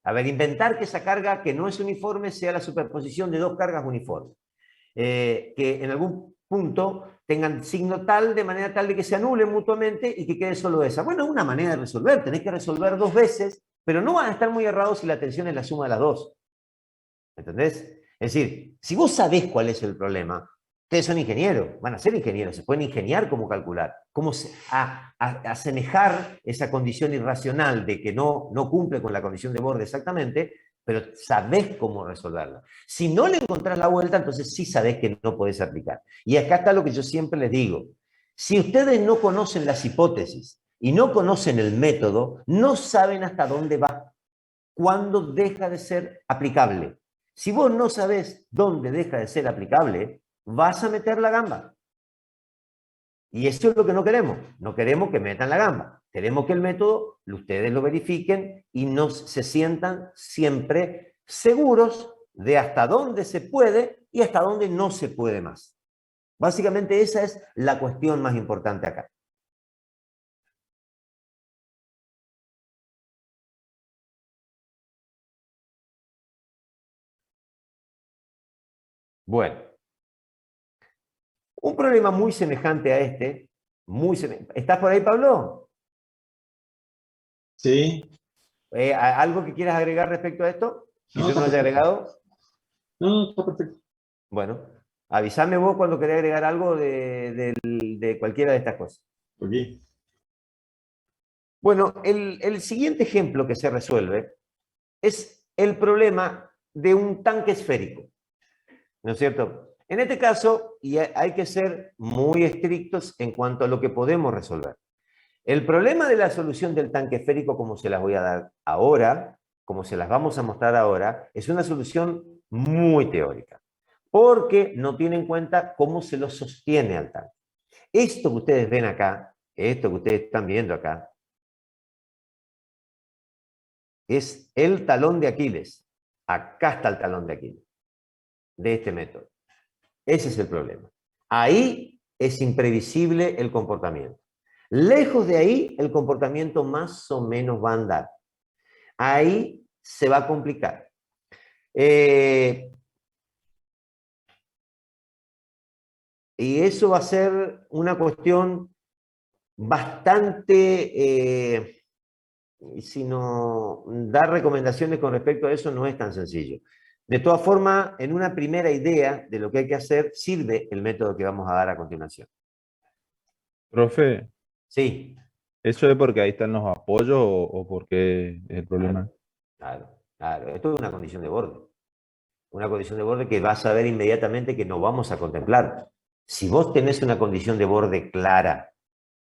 A ver, inventar que esa carga que no es uniforme sea la superposición de dos cargas uniformes. Que en algún punto tengan signo tal, de manera tal de que se anulen mutuamente y que quede solo esa. Bueno, es una manera de resolver. Tenés que resolver dos veces, pero no van a estar muy errados si la tensión es la suma de las dos. ¿Entendés? Es decir, si vos sabés cuál es el problema, ustedes son ingenieros, van a ser ingenieros, se pueden ingeniar cómo calcular, cómo asemejar esa condición irracional de que no cumple con la condición de borde exactamente, pero sabés cómo resolverla. Si no le encontrás la vuelta, entonces sí sabés que no podés aplicar. Y acá está lo que yo siempre les digo. Si ustedes no conocen las hipótesis y no conocen el método, no saben hasta dónde va, cuándo deja de ser aplicable. Si vos no sabés dónde deja de ser aplicable, vas a meter la gamba. Y eso es lo que no queremos. No queremos que metan la gamba. Queremos que el método ustedes lo verifiquen y se sientan siempre seguros de hasta dónde se puede y hasta dónde no se puede más. Básicamente esa es la cuestión más importante acá. Bueno, un problema muy semejante a este, ¿estás por ahí, Pablo? Sí, ¿Algo que quieras agregar respecto a esto? Si no, yo está no haya perfecto. agregado, No, está perfecto. bueno, avísame vos cuando querés agregar algo de cualquiera de estas cosas. Ok. Bueno, el siguiente ejemplo que se resuelve es el problema de un tanque esférico, ¿no es cierto? En este caso, y hay que ser muy estrictos en cuanto a lo que podemos resolver. El problema de la solución del tanque esférico, como se las voy a dar ahora, como se las vamos a mostrar ahora, es una solución muy teórica, porque no tiene en cuenta cómo se lo sostiene al tanque. Esto que ustedes ven acá, esto que ustedes están viendo acá, es el talón de Aquiles. Acá está el talón de Aquiles, de este método. Ese es el problema. Ahí es imprevisible el comportamiento. Lejos de ahí, el comportamiento más o menos va a andar. Ahí se va a complicar. Y eso va a ser una cuestión bastante, sino dar recomendaciones con respecto a eso no es tan sencillo. De todas formas, en una primera idea de lo que hay que hacer, sirve el método que vamos a dar a continuación. Profe, Sí, ¿eso es porque ahí están los apoyos o por qué es el problema? claro. Esto es una condición de borde. Una condición de borde que vas a ver inmediatamente que no vamos a contemplar. Si vos tenés una condición de borde clara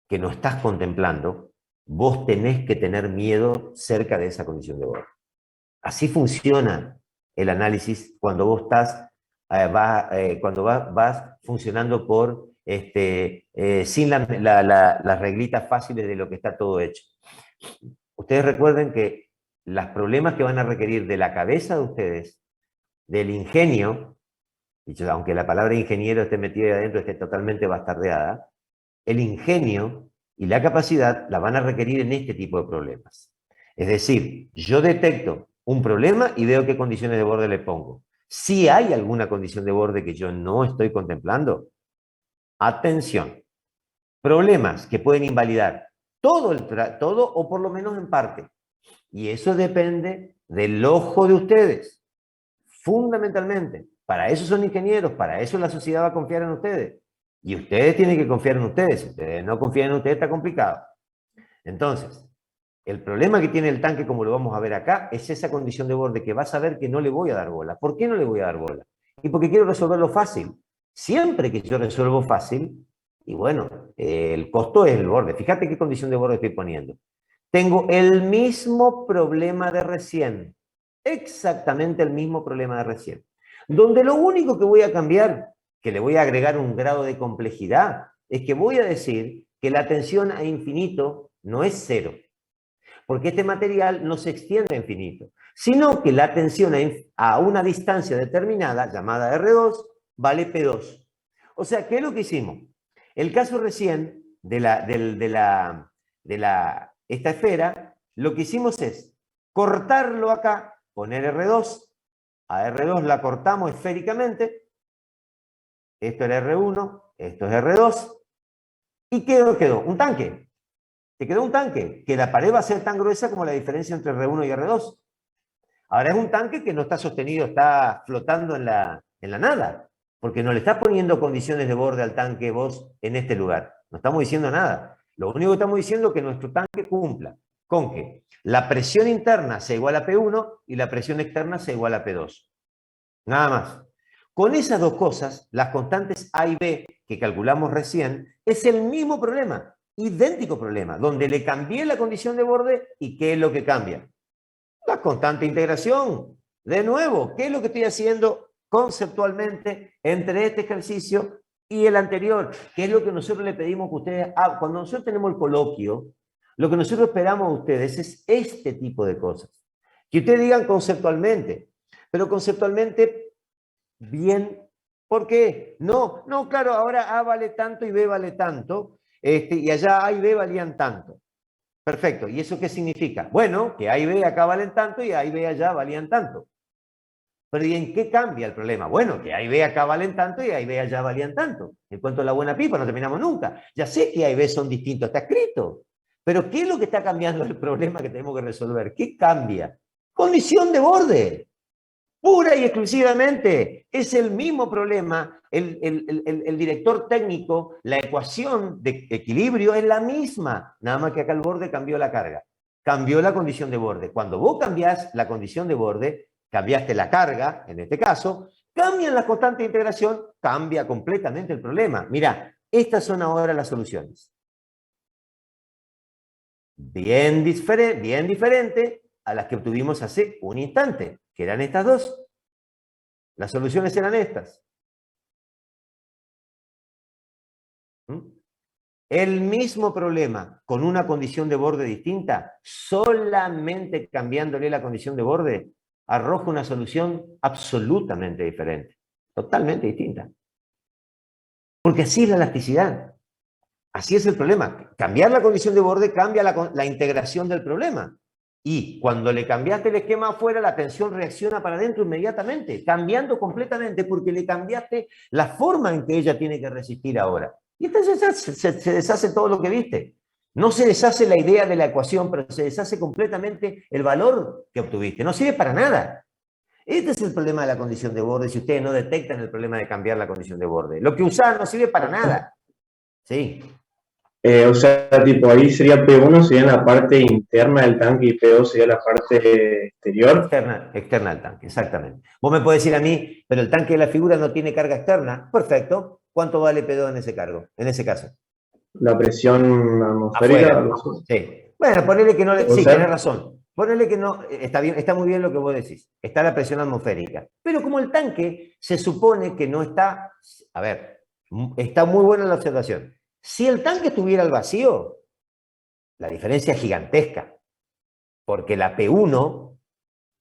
que no estás contemplando, vos tenés que tener miedo cerca de esa condición de borde. Así funciona el análisis cuando vos estás, cuando vas funcionando por, sin las reglitas fáciles de lo que está todo hecho. Ustedes recuerden que los problemas que van a requerir de la cabeza de ustedes, del ingenio, aunque la palabra ingeniero esté metida ahí adentro, esté totalmente bastardeada, el ingenio y la capacidad la van a requerir en este tipo de problemas. Es decir, yo detecto un problema y veo qué condiciones de borde le pongo. Si hay alguna condición de borde que yo no estoy contemplando, atención, problemas que pueden invalidar todo o por lo menos en parte. Y eso depende del ojo de ustedes, fundamentalmente. Para eso son ingenieros, para eso la sociedad va a confiar en ustedes. Y ustedes tienen que confiar en ustedes. Si ustedes no confían en ustedes, está complicado. Entonces, el problema que tiene el tanque, como lo vamos a ver acá, es esa condición de borde que vas a ver que no le voy a dar bola. ¿Por qué no le voy a dar bola? Y porque quiero resolverlo fácil. Siempre que yo resuelvo fácil, y bueno, el costo es el borde. Fíjate qué condición de borde estoy poniendo. Tengo el mismo problema de recién. Exactamente el mismo problema de recién. Donde lo único que voy a cambiar, que le voy a agregar un grado de complejidad, es que voy a decir que la tensión a infinito no es cero, porque este material no se extiende a infinito, sino que la tensión a una distancia determinada, llamada R2, vale P2. O sea, ¿qué es lo que hicimos? El caso recién de esta esfera, lo que hicimos es cortarlo acá, poner R2, a R2 la cortamos esféricamente, esto era R1, esto es R2, ¿y qué quedó? Un tanque. Te quedó un tanque, que la pared va a ser tan gruesa como la diferencia entre R1 y R2. Ahora es un tanque que no está sostenido, está flotando en la nada, porque no le estás poniendo condiciones de borde al tanque vos en este lugar. No estamos diciendo nada. Lo único que estamos diciendo es que nuestro tanque cumpla con que la presión interna sea igual a P1 y la presión externa sea igual a P2. Nada más. Con esas dos cosas, las constantes A y B que calculamos recién, es el mismo problema, idéntico problema, donde le cambié la condición de borde y ¿qué es lo que cambia? La constante de integración. De nuevo, ¿qué es lo que estoy haciendo conceptualmente entre este ejercicio y el anterior? ¿Qué es lo que nosotros le pedimos que ustedes hagan? Cuando nosotros tenemos el coloquio, lo que nosotros esperamos de ustedes es este tipo de cosas. Que ustedes digan conceptualmente, pero conceptualmente bien. ¿Por qué? No, claro, ahora A vale tanto y B vale tanto, y allá A y B valían tanto. Perfecto, ¿y eso qué significa? Bueno, que A y B acá valen tanto y A y B allá valían tanto. Pero ¿y en qué cambia el problema? Bueno, que A y B acá valen tanto y A y B allá valían tanto. En cuanto a la buena pipa, no terminamos nunca. Ya sé que A y B son distintos, está escrito. Pero ¿qué es lo que está cambiando el problema que tenemos que resolver? ¿Qué cambia? Condición de borde. Pura y exclusivamente, es el mismo problema, el director técnico, la ecuación de equilibrio es la misma, nada más que acá el borde cambió la carga, cambió la condición de borde. Cuando vos cambiás la condición de borde, cambiaste la carga, en este caso, cambian las constantes de integración, cambia completamente el problema. Mirá, estas son ahora las soluciones. Bien diferente a las que obtuvimos hace un instante, que eran estas dos. Las soluciones eran estas. El mismo problema con una condición de borde distinta, solamente cambiándole la condición de borde, arroja una solución absolutamente diferente, totalmente distinta. Porque así es la elasticidad. Así es el problema. Cambiar la condición de borde cambia la integración del problema. Y cuando le cambiaste el esquema afuera, la tensión reacciona para adentro inmediatamente, cambiando completamente porque le cambiaste la forma en que ella tiene que resistir ahora. Y entonces se deshace todo lo que viste. No se deshace la idea de la ecuación, pero se deshace completamente el valor que obtuviste. No sirve para nada. Este es el problema de la condición de borde si ustedes no detectan el problema de cambiar la condición de borde. Lo que usan no sirve para nada. Sí. O sea, tipo, ahí sería P1 sería en la parte interna del tanque y P2 sería la parte exterior. Externa al tanque, exactamente. Vos me podés decir a mí, pero el tanque de la figura no tiene carga externa. Perfecto. ¿Cuánto vale P2 en ese caso? La presión atmosférica. Afuera. Sí. Bueno, ponele que no le... Sí, tenés razón. Ponele que no... Está bien, está muy bien lo que vos decís. Está la presión atmosférica. Pero como el tanque se supone que no está... A ver, está muy buena la observación. Si el tanque estuviera al vacío, la diferencia es gigantesca, porque la P1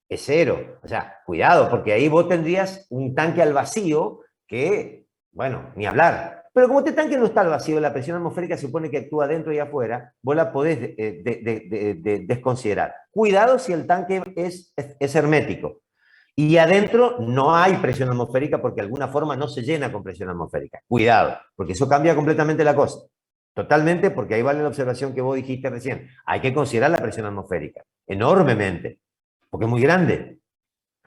es 0. O sea, cuidado, porque ahí vos tendrías un tanque al vacío que, bueno, ni hablar. Pero como este tanque no está al vacío, la presión atmosférica se supone que actúa dentro y afuera, vos la podés desconsiderar. Cuidado si el tanque es hermético. Y adentro no hay presión atmosférica porque de alguna forma no se llena con presión atmosférica. Cuidado, porque eso cambia completamente la cosa. Totalmente, porque ahí vale la observación que vos dijiste recién. Hay que considerar la presión atmosférica, enormemente, porque es muy grande.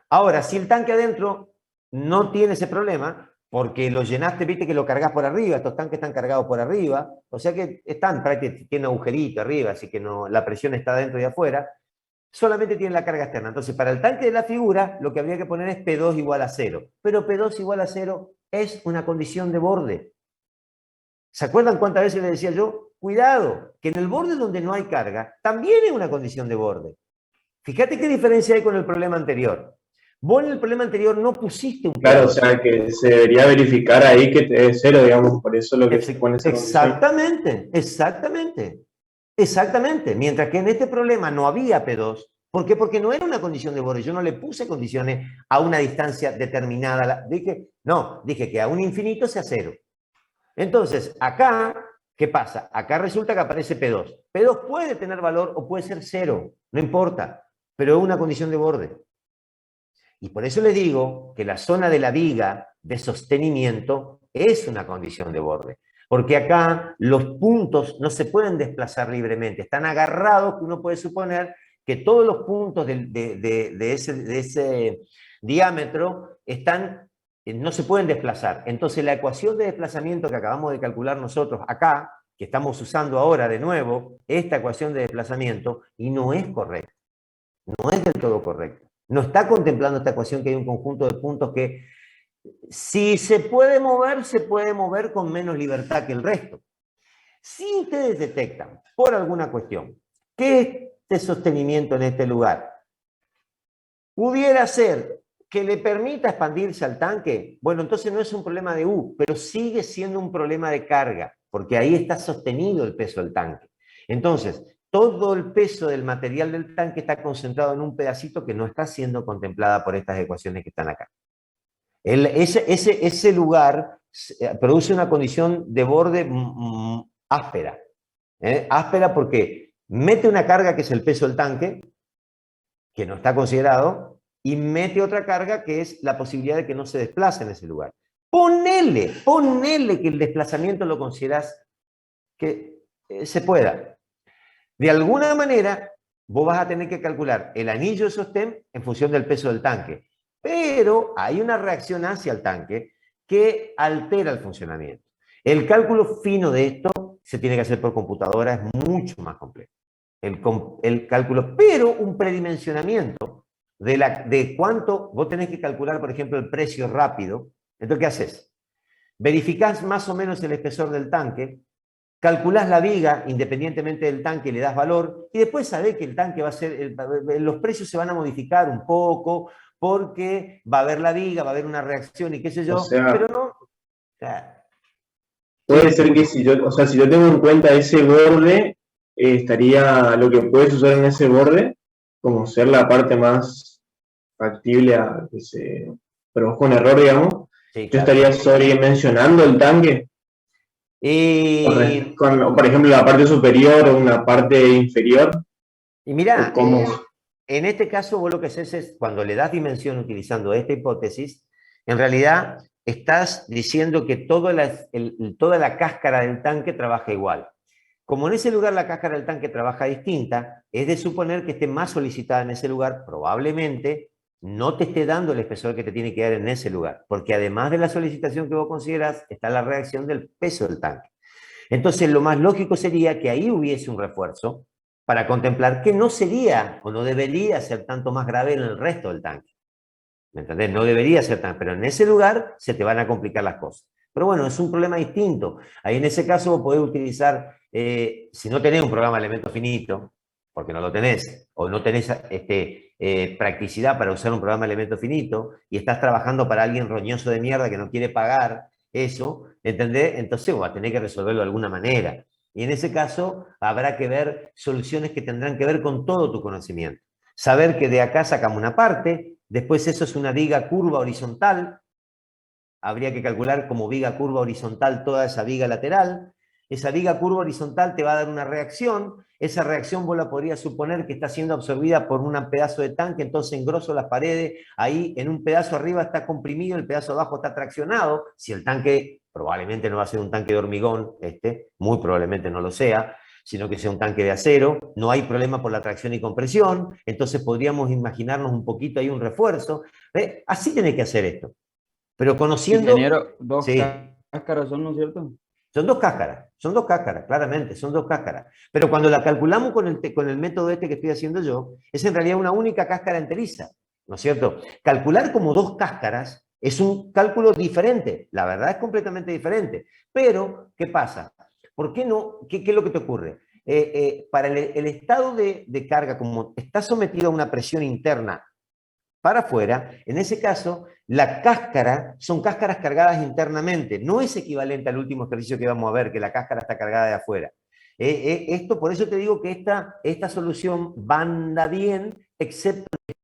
Ahora, si el tanque adentro no tiene ese problema, porque lo llenaste, viste que lo cargas por arriba, estos tanques están cargados por arriba, o sea que están prácticamente, tienen agujerito arriba, así que no, la presión está adentro y afuera, solamente tiene la carga externa. Entonces, para el tanque de la figura, lo que habría que poner es P2 igual a 0. Pero P2 igual a 0 es una condición de borde. ¿Se acuerdan cuántas veces les decía yo? Cuidado, que en el borde donde no hay carga, también es una condición de borde. Fíjate qué diferencia hay con el problema anterior. Vos en el problema anterior no pusiste un P2. Claro, o sea, que se debería verificar ahí que es 0, digamos, por eso lo que se pone esa condición. Exactamente. Mientras que en este problema no había P2. ¿Por qué? Porque no era una condición de borde. Yo no le puse condiciones a una distancia determinada. Dije que a un infinito sea 0. Entonces, acá, ¿qué pasa? Acá resulta que aparece P2. P2 puede tener valor o puede ser 0. No importa. pero es una condición de borde. Y por eso les digo que la zona de la viga de sostenimiento es una condición de borde. Porque acá los puntos no se pueden desplazar libremente, están agarrados, que uno puede suponer que todos los puntos de ese diámetro no se pueden desplazar. Entonces la ecuación de desplazamiento que acabamos de calcular nosotros acá, que estamos usando ahora de nuevo, esta ecuación de desplazamiento, y no es correcta, no es del todo correcta. No está contemplando esta ecuación que hay un conjunto de puntos que, si se puede mover con menos libertad que el resto. Si ustedes detectan, por alguna cuestión, que este sostenimiento en este lugar pudiera ser que le permita expandirse al tanque, bueno, entonces no es un problema de U, pero sigue siendo un problema de carga, porque ahí está sostenido el peso del tanque. Entonces, todo el peso del material del tanque está concentrado en un pedacito que no está siendo contemplada por estas ecuaciones que están acá. Ese lugar produce una condición de borde áspera. Áspera porque mete una carga que es el peso del tanque, que no está considerado, y mete otra carga que es la posibilidad de que no se desplace en ese lugar. Ponele que el desplazamiento lo consideras que se pueda. De alguna manera, vos vas a tener que calcular el anillo de sostén en función del peso del tanque. Pero hay una reacción hacia el tanque que altera el funcionamiento. El cálculo fino de esto se tiene que hacer por computadora, es mucho más complejo. El cálculo, pero un predimensionamiento de cuánto vos tenés que calcular, por ejemplo, el precio rápido. Entonces, ¿qué haces? Verificás más o menos el espesor del tanque, calculás la viga independientemente del tanque, le das valor, y después sabés que el tanque va a ser, los precios se van a modificar un poco, porque va a haber la viga, va a haber una reacción y qué sé yo, O sea, pero no. O sea, puede ser que si yo tengo en cuenta ese borde, estaría lo que puedes usar en ese borde como ser la parte más factible a que se produzca un error, digamos. sí, Yo claro. estaría sobredimensionando el tanque, por ejemplo, la parte superior o una parte inferior, Y mirá, o cómo. en este caso vos lo que haces es, cuando le das dimensión utilizando esta hipótesis, en realidad estás diciendo que toda la cáscara del tanque trabaja igual. Como en ese lugar la cáscara del tanque trabaja distinta, es de suponer que esté más solicitada en ese lugar, probablemente no te esté dando el espesor que te tiene que dar en ese lugar, porque además de la solicitación que vos considerás, está la reacción del peso del tanque. Entonces, lo más lógico sería que ahí hubiese un refuerzo para contemplar que no sería o no debería ser tanto más grave en el resto del tanque. ¿Me entendés? No debería ser tan, pero en ese lugar se te van a complicar las cosas. Pero bueno, es un problema distinto. Ahí en ese caso vos podés utilizar, si no tenés un programa de elemento finito, porque no lo tenés, o no tenés practicidad para usar un programa de elemento finito, y estás trabajando para alguien roñoso de mierda que no quiere pagar eso, ¿entendés? Entonces vas a tener que resolverlo de alguna manera. Y en ese caso habrá que ver soluciones que tendrán que ver con todo tu conocimiento. Saber que de acá sacamos una parte, después eso es una viga curva horizontal, habría que calcular como viga curva horizontal toda esa viga lateral. Esa viga curva horizontal te va a dar una reacción, esa reacción vos la podrías suponer que está siendo absorbida por un pedazo de tanque, entonces engroso las paredes, ahí en un pedazo arriba está comprimido, el pedazo abajo está traccionado, si el tanque probablemente no va a ser un tanque de hormigón, muy probablemente no lo sea, sino que sea un tanque de acero, no hay problema por la tracción y compresión, entonces podríamos imaginarnos un poquito ahí un refuerzo. Así tenés que hacer esto. Pero conociendo... Ingeniero, dos Sí, cáscaras son, ¿no es cierto? son dos cáscaras, claramente, son dos cáscaras. Pero cuando la calculamos con el método que estoy haciendo yo, es en realidad una única cáscara enteriza, ¿no es cierto? Calcular como dos cáscaras es un cálculo diferente, la verdad es completamente diferente. Pero, ¿qué pasa? ¿Por qué no? ¿Qué es lo que te ocurre? Para el estado de carga, como está sometido a una presión interna para afuera, en ese caso, la cáscara son cáscaras cargadas internamente. No es equivalente al último ejercicio que vamos a ver, que la cáscara está cargada de afuera. Por eso te digo que esta solución anda bien, excepto el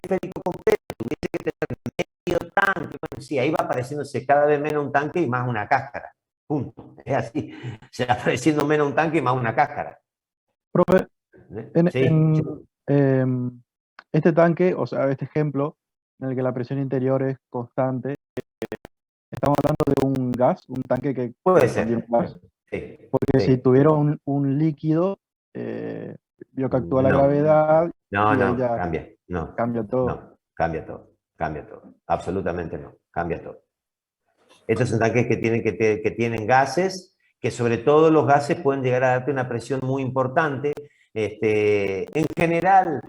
esférico completo, tuviese que tener medio tanque. Bueno, sí, ahí va apareciéndose cada vez menos un tanque y más una cáscara. Punto. Es así. Se va pareciendo menos un tanque más una cáscara. Profe, en, Sí, en, sí. este tanque, o sea, este ejemplo, en el que la presión interior es constante, estamos hablando de un gas, un tanque Puede que contiene ser. un gas. Sí, Porque si sí. tuviera un líquido, vio que actúa la No, gravedad no, y ahí no, ya cambia. No, cambia todo. no, cambia todo. Cambia todo. Absolutamente no. Cambia todo. Estos son tanques que tienen gases, que sobre todo los gases pueden llegar a darte una presión muy importante. En general,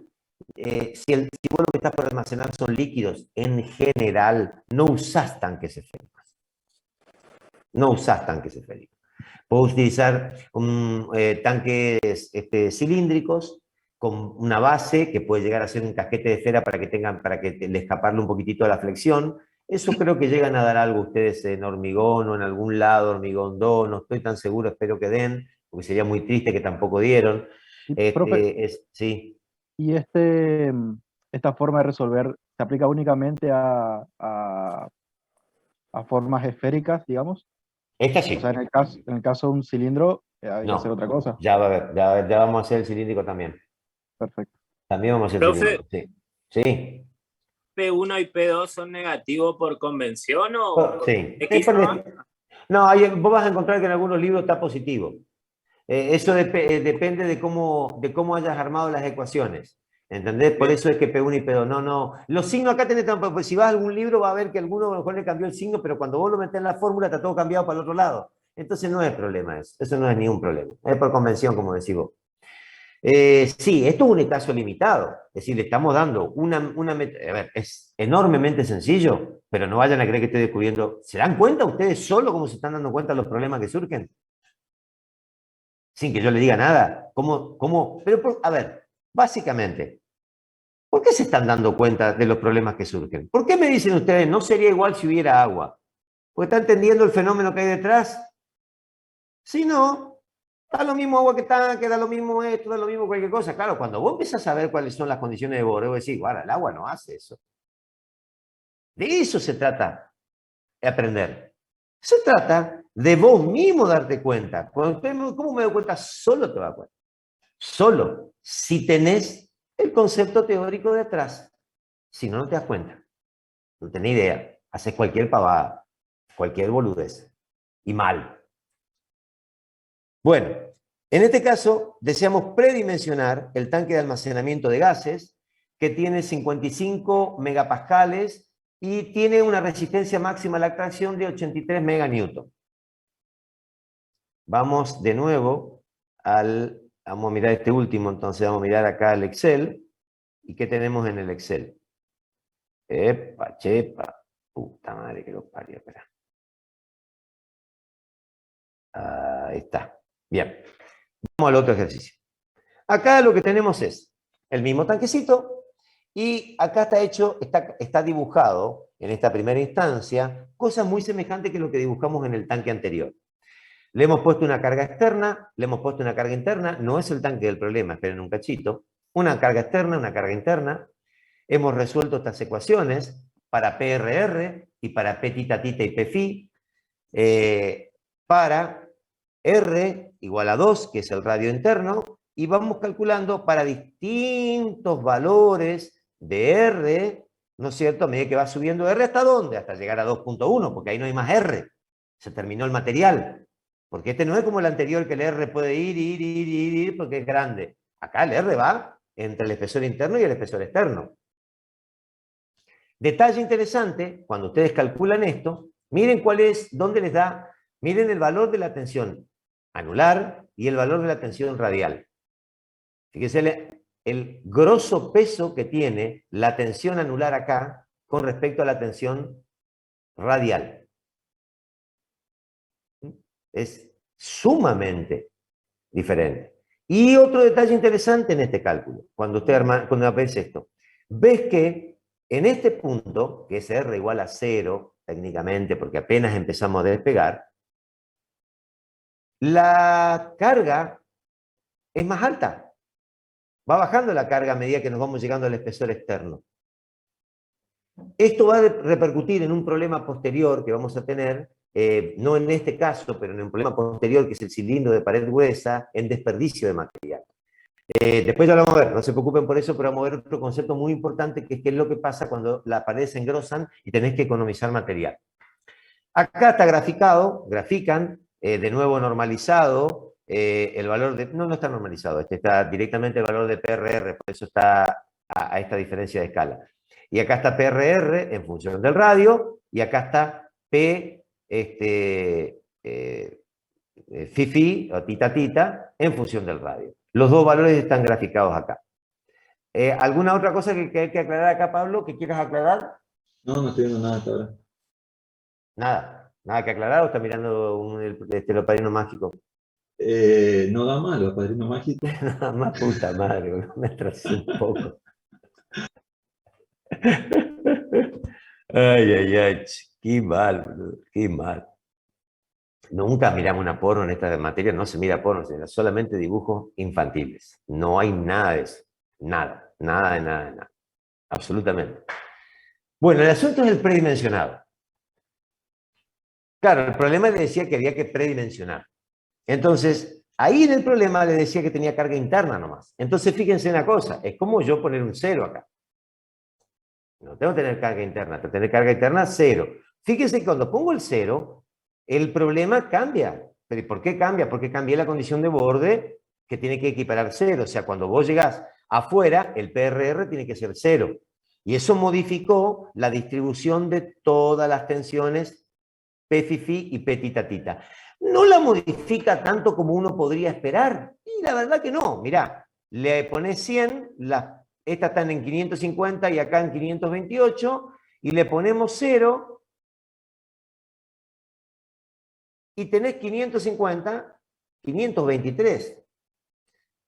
si vos lo que estás por almacenar son líquidos, en general no usás tanques esféricos. No usás tanques esféricos. Puedes utilizar tanques cilíndricos con una base que puede llegar a ser un casquete de esfera para que le escaparle un poquitito a la flexión. Eso creo que llegan a dar algo ustedes en hormigón o en algún lado, hormigón 2, no estoy tan seguro, espero que den, porque sería muy triste que tampoco dieron. Y, profe, Sí. ¿y esta forma de resolver se aplica únicamente a formas esféricas, digamos? Esta O sea, sí. en el caso de un cilindro, hay que hacer No. otra cosa. Ya va a ver, ya vamos a hacer el cilíndrico también. Perfecto. También vamos a hacer el Profe, cilíndrico, sí. Sí. ¿P1 y P2 son negativos por convención o Sí. X nomás? No, vos vas a encontrar que en algunos libros está positivo. Eso depende de cómo hayas armado las ecuaciones. ¿Entendés? Por Bien. eso es que P1 y P2. No, no. Los signos acá tenés, pues si vas a algún libro va a ver que alguno a lo mejor le cambió el signo, pero cuando vos lo metés en la fórmula está todo cambiado para el otro lado. Entonces no es problema eso. Eso no es ningún problema. Es por convención, como decís vos. Sí, esto es un caso limitado. Es decir, le estamos dando a ver, es enormemente sencillo, pero no vayan a creer que estoy descubriendo. ¿Se dan cuenta ustedes solo cómo se están dando cuenta de los problemas que surgen? Sin que yo le diga nada. Pero, a ver, básicamente, ¿por qué se están dando cuenta de los problemas que surgen? ¿Por qué me dicen ustedes, no sería igual si hubiera agua? ¿Porque está entendiendo el fenómeno que hay detrás? Si no, da lo mismo agua que tanque, da lo mismo esto, da lo mismo cualquier cosa. Claro, cuando vos empezás a saber cuáles son las condiciones de borde, vos decís, bueno, el agua no hace eso. De eso se trata de aprender. Se trata de vos mismo darte cuenta. ¿Cómo me doy cuenta? Solo te das cuenta. Solo si tenés el concepto teórico detrás. Si no, no te das cuenta. No tenés idea. Haces cualquier pavada, cualquier boludez. Y mal. Bueno, en este caso deseamos predimensionar el tanque de almacenamiento de gases que tiene 55 megapascales y tiene una resistencia máxima a la tracción de 83 meganewton. Vamos de nuevo vamos a mirar este último, entonces vamos a mirar acá el Excel. ¿Y qué tenemos en el Excel? Epa, chepa, puta madre que lo parió, espera. Ahí está. Bien. Vamos al otro ejercicio. Acá lo que tenemos es el mismo tanquecito y acá está dibujado en esta primera instancia cosas muy semejantes que lo que dibujamos en el tanque anterior. Le hemos puesto una carga externa, le hemos puesto una carga interna, no es el tanque del problema, esperen un cachito, una carga externa, una carga interna. Hemos resuelto estas ecuaciones para PRR y para P tita tita y P phi, para R igual a 2, que es el radio interno, y vamos calculando para distintos valores de R, ¿no es cierto? A medida que va subiendo R, ¿hasta dónde? Hasta llegar a 2.1, porque ahí no hay más R. Se terminó el material. Porque este no es como el anterior, que el R puede ir, porque es grande. Acá el R va entre el espesor interno y el espesor externo. Detalle interesante, cuando ustedes calculan esto, miren dónde les da, miren el valor de la tensión anular y el valor de la tensión radial. Fíjense el grosso peso que tiene la tensión anular acá con respecto a la tensión radial. Es sumamente diferente. Y otro detalle interesante en este cálculo, cuando ves esto, ves que en este punto, que es R igual a 0, técnicamente, porque apenas empezamos a despegar, la carga es más alta. Va bajando la carga a medida que nos vamos llegando al espesor externo. Esto va a repercutir en un problema posterior que vamos a tener, no en este caso, pero en un problema posterior, que es el cilindro de pared gruesa, en desperdicio de material. Después ya lo vamos a ver, no se preocupen por eso, pero vamos a ver otro concepto muy importante, que es qué es lo que pasa cuando las paredes se engrosan y tenés que economizar material. Acá está graficado, grafican, de nuevo normalizado, el valor de... No, no está normalizado, este está directamente el valor de PRR, por eso está a esta diferencia de escala. Y acá está PRR en función del radio, y acá está P, FIFI, o tita tita, en función del radio. Los dos valores están graficados acá. ¿Alguna otra cosa que hay que aclarar acá, Pablo, que quieras aclarar? No, no estoy viendo nada hasta ahora. Nada que aclarar, o está mirando los padrinos mágicos. No da mal, los padrinos mágicos. Nada más, puta madre, boludo, me atrasé un poco. Ay, qué mal, boludo, qué mal. Nunca miramos una porno en esta materia, no se mira porno, sino solamente dibujos infantiles. No hay nada de eso. Nada, nada de nada de nada. Absolutamente. Bueno, el asunto es el predimensionado. Claro, el problema le decía que había que predimensionar. Entonces, ahí en el problema le decía que tenía carga interna nomás. Entonces, fíjense una cosa, es como yo poner un 0 acá. No tengo que tener carga interna, tengo que tener carga interna 0. Fíjense que cuando pongo el 0, el problema cambia. ¿Pero por qué cambia? Porque cambié la condición de borde que tiene que equiparar 0. O sea, cuando vos llegás afuera, el PRR tiene que ser 0. Y eso modificó la distribución de todas las tensiones PFIFI y P tita tita. No la modifica tanto como uno podría esperar. Y la verdad que no. Mirá, le pones 100, estas están en 550 y acá en 528, y le ponemos 0, y tenés 550, 523.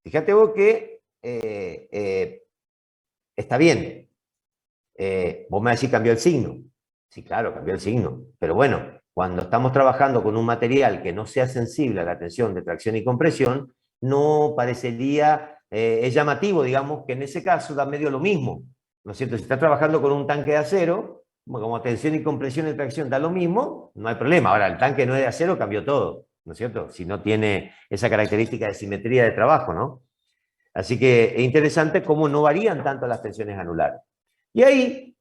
Fíjate vos que está bien. Vos me decís cambió el signo. Sí, claro, cambió el signo. Pero bueno, cuando estamos trabajando con un material que no sea sensible a la tensión de tracción y compresión, no parecería, es llamativo, digamos, que en ese caso da medio lo mismo, ¿no es cierto? Si estás trabajando con un tanque de acero, como tensión y compresión y tracción da lo mismo, no hay problema. Ahora, el tanque no es de acero, cambió todo, ¿no es cierto? Si no tiene esa característica de simetría de trabajo, ¿no? Así que es interesante cómo no varían tanto las tensiones anulares. Y ahí,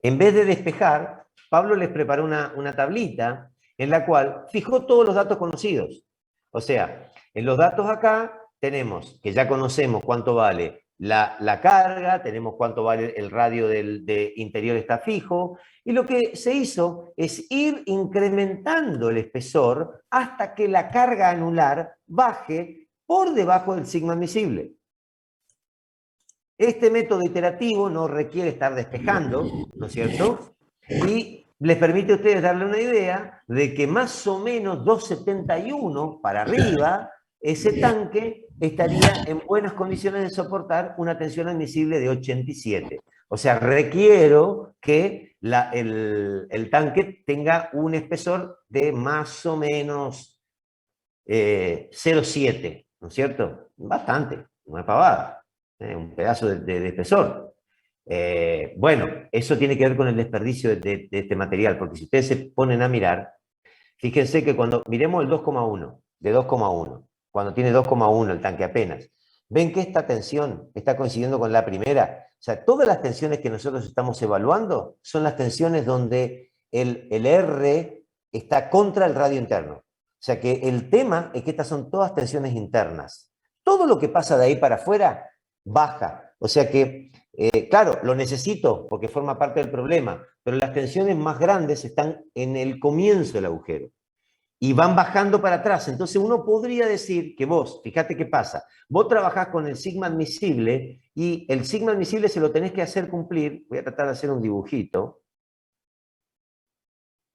en vez de despejar, Pablo les preparó una tablita en la cual fijó todos los datos conocidos. O sea, en los datos acá tenemos que ya conocemos cuánto vale la carga, tenemos cuánto vale el radio de interior está fijo, y lo que se hizo es ir incrementando el espesor hasta que la carga anular baje por debajo del sigma admisible. Este método iterativo no requiere estar despejando, ¿no es cierto? Y les permite a ustedes darle una idea de que más o menos 271 para arriba, ese tanque estaría en buenas condiciones de soportar una tensión admisible de 87. O sea, requiero que el tanque tenga un espesor de más o menos 0,7, ¿no es cierto? Bastante, no es pavada, un pedazo de espesor. Bueno, eso tiene que ver con el desperdicio de este material, porque si ustedes se ponen a mirar, fíjense que cuando miremos el 2,1, de 2,1, cuando tiene 2,1 el tanque apenas, ven que esta tensión está coincidiendo con la primera. O sea, todas las tensiones que nosotros estamos evaluando son las tensiones donde el R está contra el radio interno. O sea que el tema es que estas son todas tensiones internas. Todo lo que pasa de ahí para afuera baja. O sea que, claro, lo necesito porque forma parte del problema, pero las tensiones más grandes están en el comienzo del agujero y van bajando para atrás. Entonces uno podría decir que vos, fíjate qué pasa, vos trabajás con el sigma admisible y el sigma admisible se lo tenés que hacer cumplir. Voy a tratar de hacer un dibujito.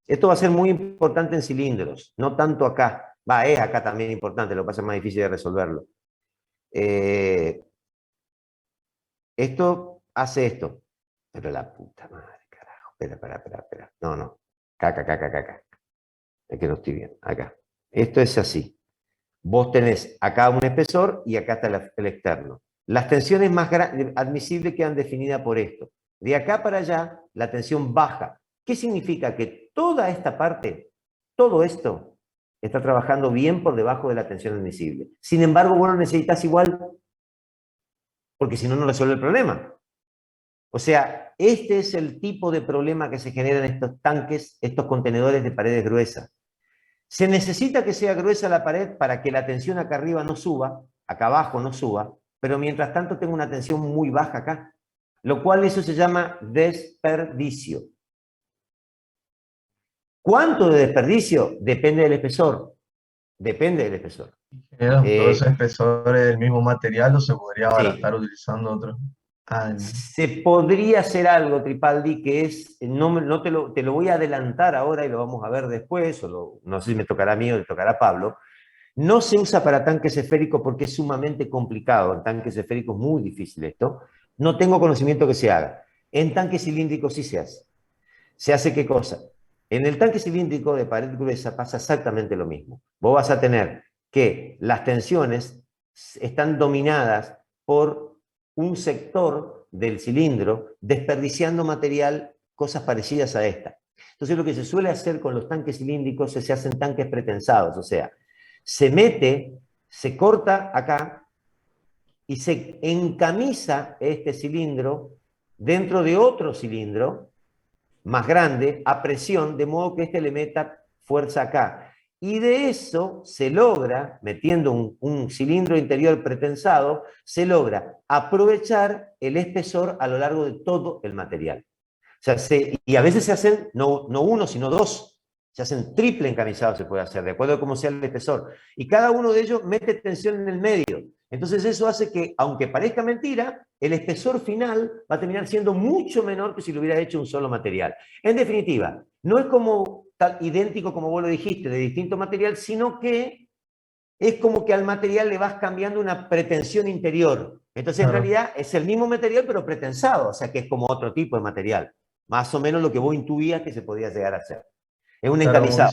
Esto va a ser muy importante en cilindros, no tanto acá. Es acá también importante, lo que pasa es más difícil de resolverlo. Esto hace esto. Pero la puta madre, carajo. Espera. No. Acá. Es que no estoy bien. Acá. Esto es así. Vos tenés acá un espesor y acá está el externo. Las tensiones más admisibles quedan definidas por esto. De acá para allá, la tensión baja. ¿Qué significa? Que toda esta parte, todo esto, está trabajando bien por debajo de la tensión admisible. Sin embargo, vos lo necesitas igual, porque si no, no resuelve el problema. O sea, este es el tipo de problema que se genera en estos tanques, estos contenedores de paredes gruesas. Se necesita que sea gruesa la pared para que la tensión acá arriba no suba, acá abajo no suba, pero mientras tanto tengo una tensión muy baja acá, lo cual eso se llama desperdicio. ¿Cuánto de desperdicio? Depende del espesor. Depende del espesor. ¿Todo ese espesor es del mismo material o se podría Sí. abaratar utilizando otro? Se podría hacer algo, Tripaldi, que es, no te lo voy a adelantar ahora y lo vamos a ver después, no sé si me tocará a mí o le tocará a Pablo. No se usa para tanques esféricos porque es sumamente complicado. En tanques esféricos es muy difícil esto. No tengo conocimiento que se haga. En tanques cilíndricos sí se hace. ¿Se hace qué cosa? En el tanque cilíndrico de pared gruesa pasa exactamente lo mismo. Vos vas a tener que las tensiones están dominadas por un sector del cilindro desperdiciando material, cosas parecidas a esta. Entonces lo que se suele hacer con los tanques cilíndricos es se hacen tanques pretensados, o sea, se mete, se corta acá y se encamisa este cilindro dentro de otro cilindro más grande a presión, de modo que este le meta fuerza acá. Y de eso se logra, metiendo un cilindro interior pretensado, se logra aprovechar el espesor a lo largo de todo el material. O sea, y a veces se hacen no uno, sino dos. Se hacen triple encamisado, se puede hacer, de acuerdo a cómo sea el espesor. Y cada uno de ellos mete tensión en el medio. Entonces eso hace que, aunque parezca mentira, el espesor final va a terminar siendo mucho menor que si lo hubiera hecho un solo material. En definitiva, no es como idéntico como vos lo dijiste, de distinto material, sino que es como que al material le vas cambiando una pretensión interior. Entonces, en realidad, es el mismo material, pero pretensado, o sea que es como otro tipo de material. Más o menos lo que vos intuías que se podía llegar a hacer. Es un encamisado.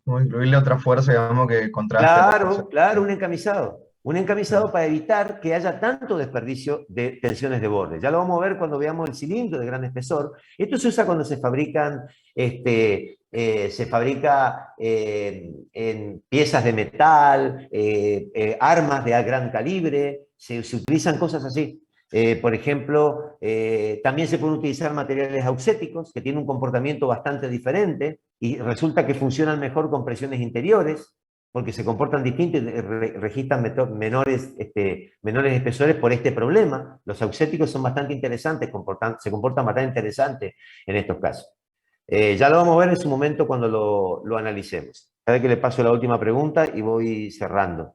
Como incluirle otra fuerza, digamos, que contraste la fuerza. Claro, un encamisado. Un encamisado para evitar que haya tanto desperdicio de tensiones de borde. Ya lo vamos a ver cuando veamos el cilindro de gran espesor. Esto se usa cuando se fabrican, en piezas de metal, armas de gran calibre, se utilizan cosas así. Por ejemplo, también se pueden utilizar materiales auxéticos que tienen un comportamiento bastante diferente y resulta que funcionan mejor con presiones interiores, porque se comportan distintos y registran menores espesores por este problema. Los auxéticos son bastante interesantes, se comportan bastante interesantes en estos casos. Ya lo vamos a ver en su momento cuando lo analicemos. Cada vez que le paso la última pregunta y voy cerrando.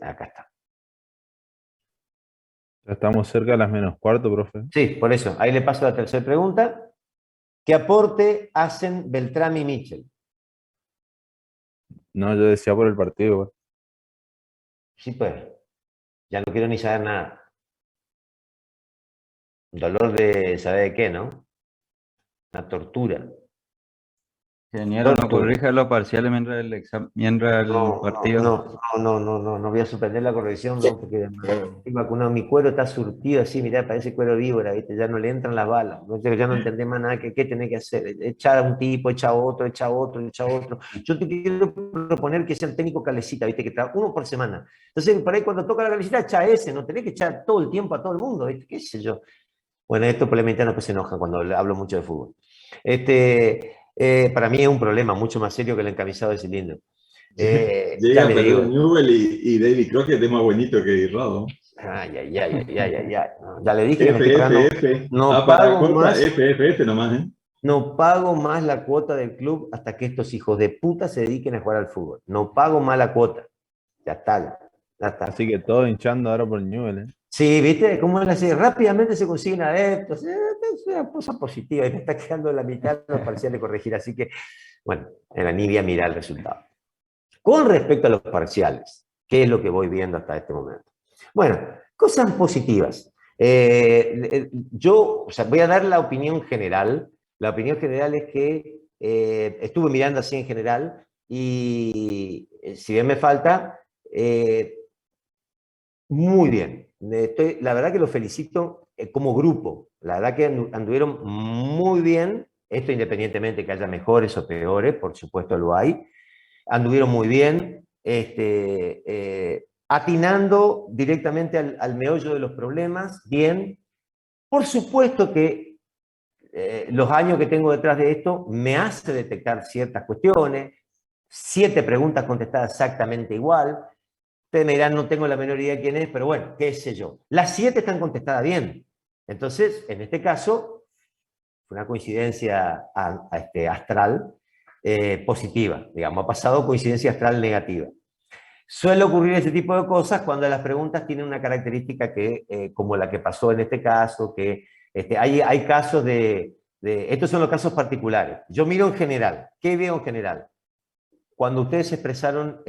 Acá está. Ya estamos cerca de las -4, profe. Sí, por eso. Ahí le paso la tercera pregunta. ¿Qué aporte hacen Beltrán y Mitchell? No, yo decía por el partido, güey. Sí, pues. Ya no quiero ni saber nada. Dolor de saber de qué, ¿no? Una tortura. Ingeniero, no corrija los parciales mientras el partido. No voy a suspender la corrección, no, porque estoy vacunado, mi cuero está surtido así, mirá, parece cuero víbora, ¿viste? Ya no le entran las balas, ya no entendés más nada, ¿qué tenés que hacer? Echar a un tipo, echa a otro, echa a otro, echa a otro. Yo te quiero proponer que sea el técnico calecita, ¿viste? Que trabaja uno por semana. Entonces, por ahí cuando toca la calecita, echa ese, no tenés que echar todo el tiempo a todo el mundo, ¿viste? ¿Qué sé yo? Bueno, estos problemas pues se enojan cuando hablo mucho de fútbol. Para mí es un problema mucho más serio que el encamisado de cilindro. Llega a perder Newell y David Crockett es más bonito que Irrado. Ay. Ya le dije F. No pago más. F nomás, ¿eh? No pago más la cuota del club hasta que estos hijos de puta se dediquen a jugar al fútbol. No pago más la cuota. Ya está. Así que todo hinchando ahora por Newell, ¿eh? Sí, ¿viste? ¿Cómo es así? Rápidamente se consiguen adeptos. Es una cosa positiva. Y me está quedando la mitad de los parciales corregir. Así que, bueno, era ni voy a mirar el resultado. Con respecto a los parciales, ¿qué es lo que voy viendo hasta este momento? Bueno, cosas positivas. Yo voy a dar la opinión general. La opinión general es que estuve mirando así en general y si bien me falta, muy bien. La verdad que lo felicito como grupo. La verdad que anduvieron muy bien, esto independientemente que haya mejores o peores, por supuesto lo hay, anduvieron muy bien, atinando directamente al meollo de los problemas, bien. Por supuesto que los años que tengo detrás de esto me hace detectar ciertas cuestiones, 7 preguntas contestadas exactamente igual. Ustedes me dirán, no tengo la menor idea de quién es, pero bueno, qué sé yo. Las 7 están contestadas bien. Entonces, en este caso, fue una coincidencia astral positiva, digamos, ha pasado coincidencia astral negativa. Suele ocurrir ese tipo de cosas cuando las preguntas tienen una característica que, como la que pasó en este caso, que hay casos estos son los casos particulares. Yo miro en general. ¿Qué veo en general? Cuando ustedes se expresaron,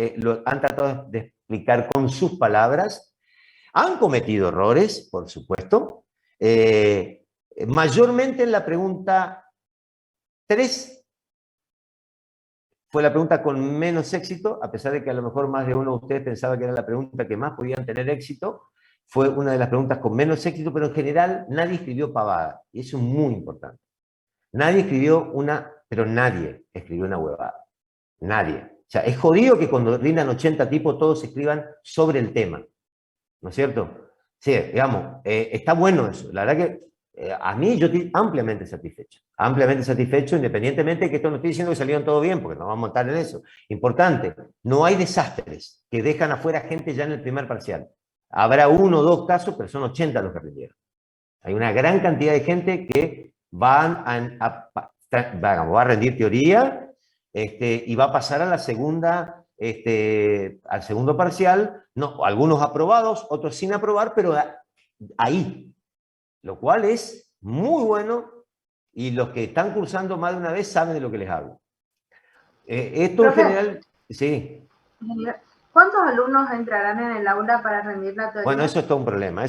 han tratado de explicar con sus palabras, han cometido errores, por supuesto, mayormente en la pregunta 3, fue la pregunta con menos éxito, a pesar de que a lo mejor más de uno de ustedes pensaba que era la pregunta que más podían tener éxito, fue una de las preguntas con menos éxito, pero en general nadie escribió pavada, y eso es muy importante. Nadie escribió pero nadie escribió una huevada. Nadie. O sea, es jodido que cuando rindan 80 tipos todos escriban sobre el tema. ¿No es cierto? Sí, digamos, está bueno eso. La verdad que a mí yo estoy ampliamente satisfecho, independientemente de que esto no estoy diciendo que salieron todo bien, porque no vamos a montar en eso. Importante, no hay desastres que dejan afuera gente ya en el primer parcial. Habrá 1 o 2 casos, pero son 80 los que rindieron. Hay una gran cantidad de gente que va a rendir teoría y va a pasar a la segunda, al segundo parcial, no, algunos aprobados, otros sin aprobar, pero ahí. Lo cual es muy bueno y los que están cursando más de una vez saben de lo que les hablo. Esto en general, sí. ¿Cuántos alumnos entrarán en el aula para rendir la teoría? Bueno, eso es todo un problema,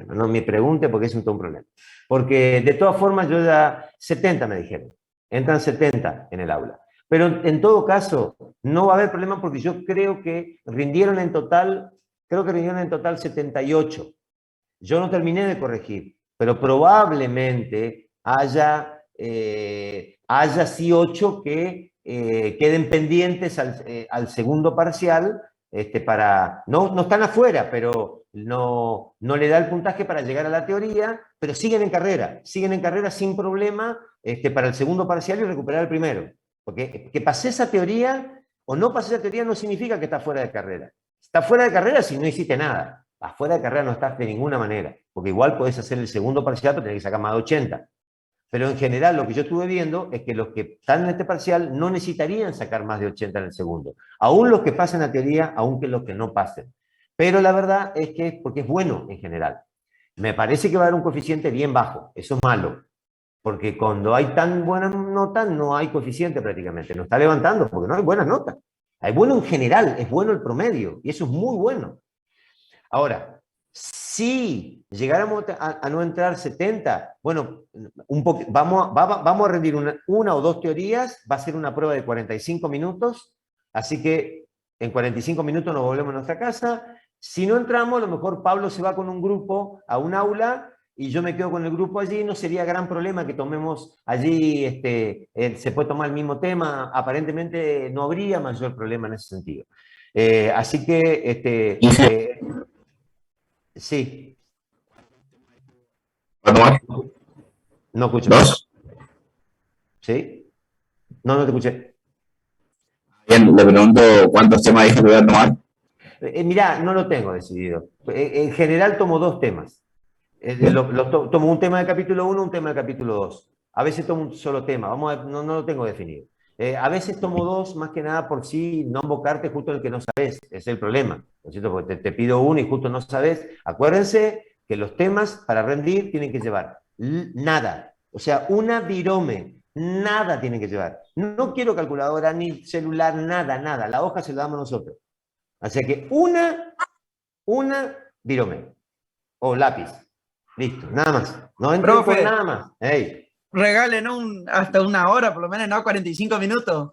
No me pregunte porque es todo un problema. Porque de todas formas yo ya, 70 me dijeron, entran 70 en el aula. Pero en todo caso, no va a haber problema porque yo creo que rindieron en total 78. Yo no terminé de corregir, pero probablemente haya sí 8 que queden pendientes al segundo parcial, no están afuera, pero no le da el puntaje para llegar a la teoría, pero siguen en carrera sin problema para el segundo parcial y recuperar el primero. Porque que pasé esa teoría o no pasé esa teoría no significa que está fuera de carrera. Está fuera de carrera si no hiciste nada. Afuera de carrera no estás de ninguna manera, porque igual podés hacer el segundo parcial, pero tenés que sacar más de 80. Pero en general lo que yo estuve viendo es que los que están en este parcial no necesitarían sacar más de 80 en el segundo. Aún los que pasen a teoría, aunque los que no pasen. Pero la verdad es que porque es bueno en general. Me parece que va a haber un coeficiente bien bajo, eso es malo. Porque cuando hay tan buenas notas no hay coeficiente prácticamente, no está levantando porque no hay buenas notas. Hay bueno en general, es bueno el promedio y eso es muy bueno. Ahora, si llegáramos a no entrar 70, bueno, vamos a rendir una o 2 teorías, va a ser una prueba de 45 minutos, así que en 45 minutos nos volvemos a nuestra casa. Si no entramos, a lo mejor Pablo se va con un grupo a un aula y yo me quedo con el grupo allí, no sería gran problema que tomemos allí, se puede tomar el mismo tema, aparentemente no habría mayor problema en ese sentido. Así que, sí. No escucho. ¿Dos? ¿Sí? No te escuché. Bien, le pregunto cuántos temas dijo que voy a tomar. Mirá, no lo tengo decidido. En general tomo 2 temas. Tomo un tema del capítulo 1, un tema del capítulo 2. A veces tomo un solo tema, no lo tengo definido. A veces tomo 2 más que nada por si no invocarte justo en el que no sabes, ese es el problema, ¿no es cierto? Porque te pido uno y justo no sabes. Acuérdense que los temas para rendir tienen que llevar nada, o sea, una virome, nada tienen que llevar. No quiero calculadora ni celular, nada, la hoja se la damos nosotros. Así que una virome o lápiz. Listo, nada más. No entro por nada más. Hey. Regalen hasta 1 hora, por lo menos, no 45 minutos.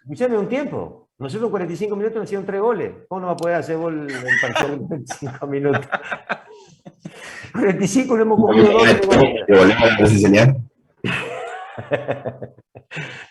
escuchame un tiempo. Nosotros 45 minutos nos hicieron 3 goles. ¿Cómo no va a poder hacer gol el parcial en 25 minutos? 45 no hemos comido 2 goles.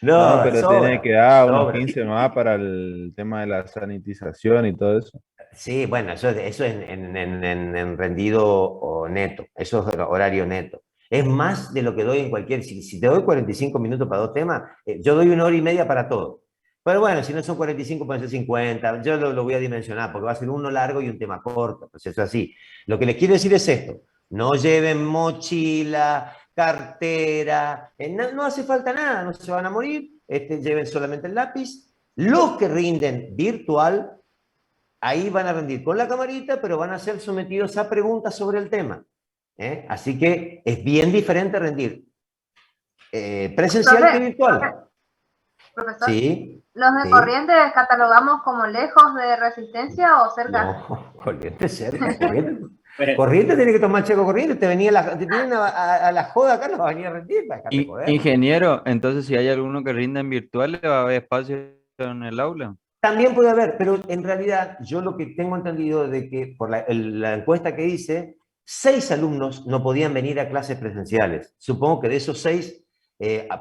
No, pero sobra, tiene que dar unos sobra. 15 más para el tema de la sanitización y todo eso. Sí, bueno, eso es en rendido o neto, eso es horario neto. Es más de lo que doy en cualquier... Si te doy 45 minutos para 2 temas, yo doy 1 hora y media para todo. Pero bueno, si no son 45, pueden ser 50. Yo lo voy a dimensionar porque va a ser uno largo y un tema corto. Pues eso es así. Lo que les quiero decir es esto. No lleven mochila, cartera. No hace falta nada, no se van a morir. Lleven solamente el lápiz. Los que rinden virtual, ahí van a rendir con la camarita, pero van a ser sometidos a preguntas sobre el tema. Así que es bien diferente rendir presencial que virtual. Profesor, Sí. ¿los de sí. Corrientes catalogamos como lejos de Resistencia o cerca? No, Corrientes cerca. Corrientes tiene que tomar Checo Corrientes. Te vienen a la joda acá, no va a venir a rendir. Para dejarte joder. Ingeniero, entonces si hay alguno que rinda en virtual, ¿le va a haber espacio en el aula? También puede haber, pero en realidad yo lo que tengo entendido de que por la encuesta que hice, 6 alumnos no podían venir a clases presenciales. Supongo que de esos 6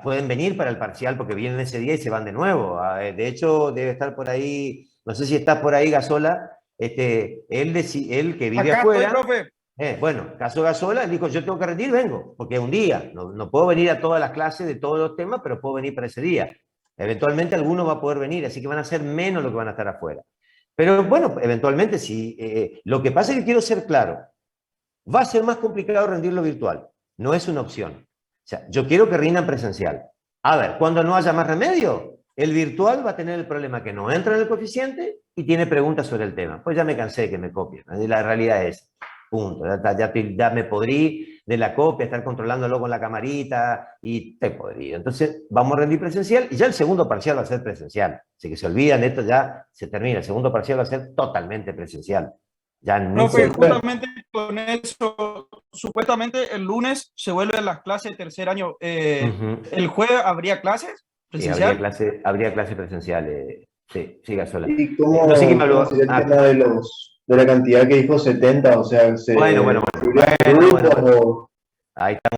pueden venir para el parcial porque vienen ese día y se van de nuevo. De hecho, debe estar por ahí, no sé si está por ahí Gasola, él que vive Acá afuera. estoy, profe. Bueno, caso Gasola, él dijo, yo tengo que rendir, vengo, porque es un día. No puedo venir a todas las clases de todos los temas, pero puedo venir para ese día. Eventualmente alguno va a poder venir, así que van a ser menos lo que van a estar afuera. Pero bueno, eventualmente sí. Lo que pasa es que quiero ser claro. Va a ser más complicado rendirlo virtual. No es una opción. O sea, yo quiero que rindan presencial. A ver, cuando no haya más remedio, el virtual va a tener el problema que no entra en el coeficiente y tiene preguntas sobre el tema. Pues ya me cansé de que me copien. La realidad es, punto. Ya me podrí de la copia, estar controlándolo con la camarita y te podría. Entonces, vamos a rendir presencial y ya el segundo parcial va a ser presencial. Así que se olvidan, esto ya se termina. El segundo parcial va a ser totalmente presencial. Ya ni Profe, se... justamente con eso, supuestamente el lunes se vuelven las clases de tercer año. ¿El jueves habría clases presencial? Sí, habría clase presencial. Sí, Gasola. ¿Y cómo, No sé quién me habló. cómo sería el tema de la cantidad que dijo 70? O sea, Bueno. ¿grupos o...? Ahí estamos.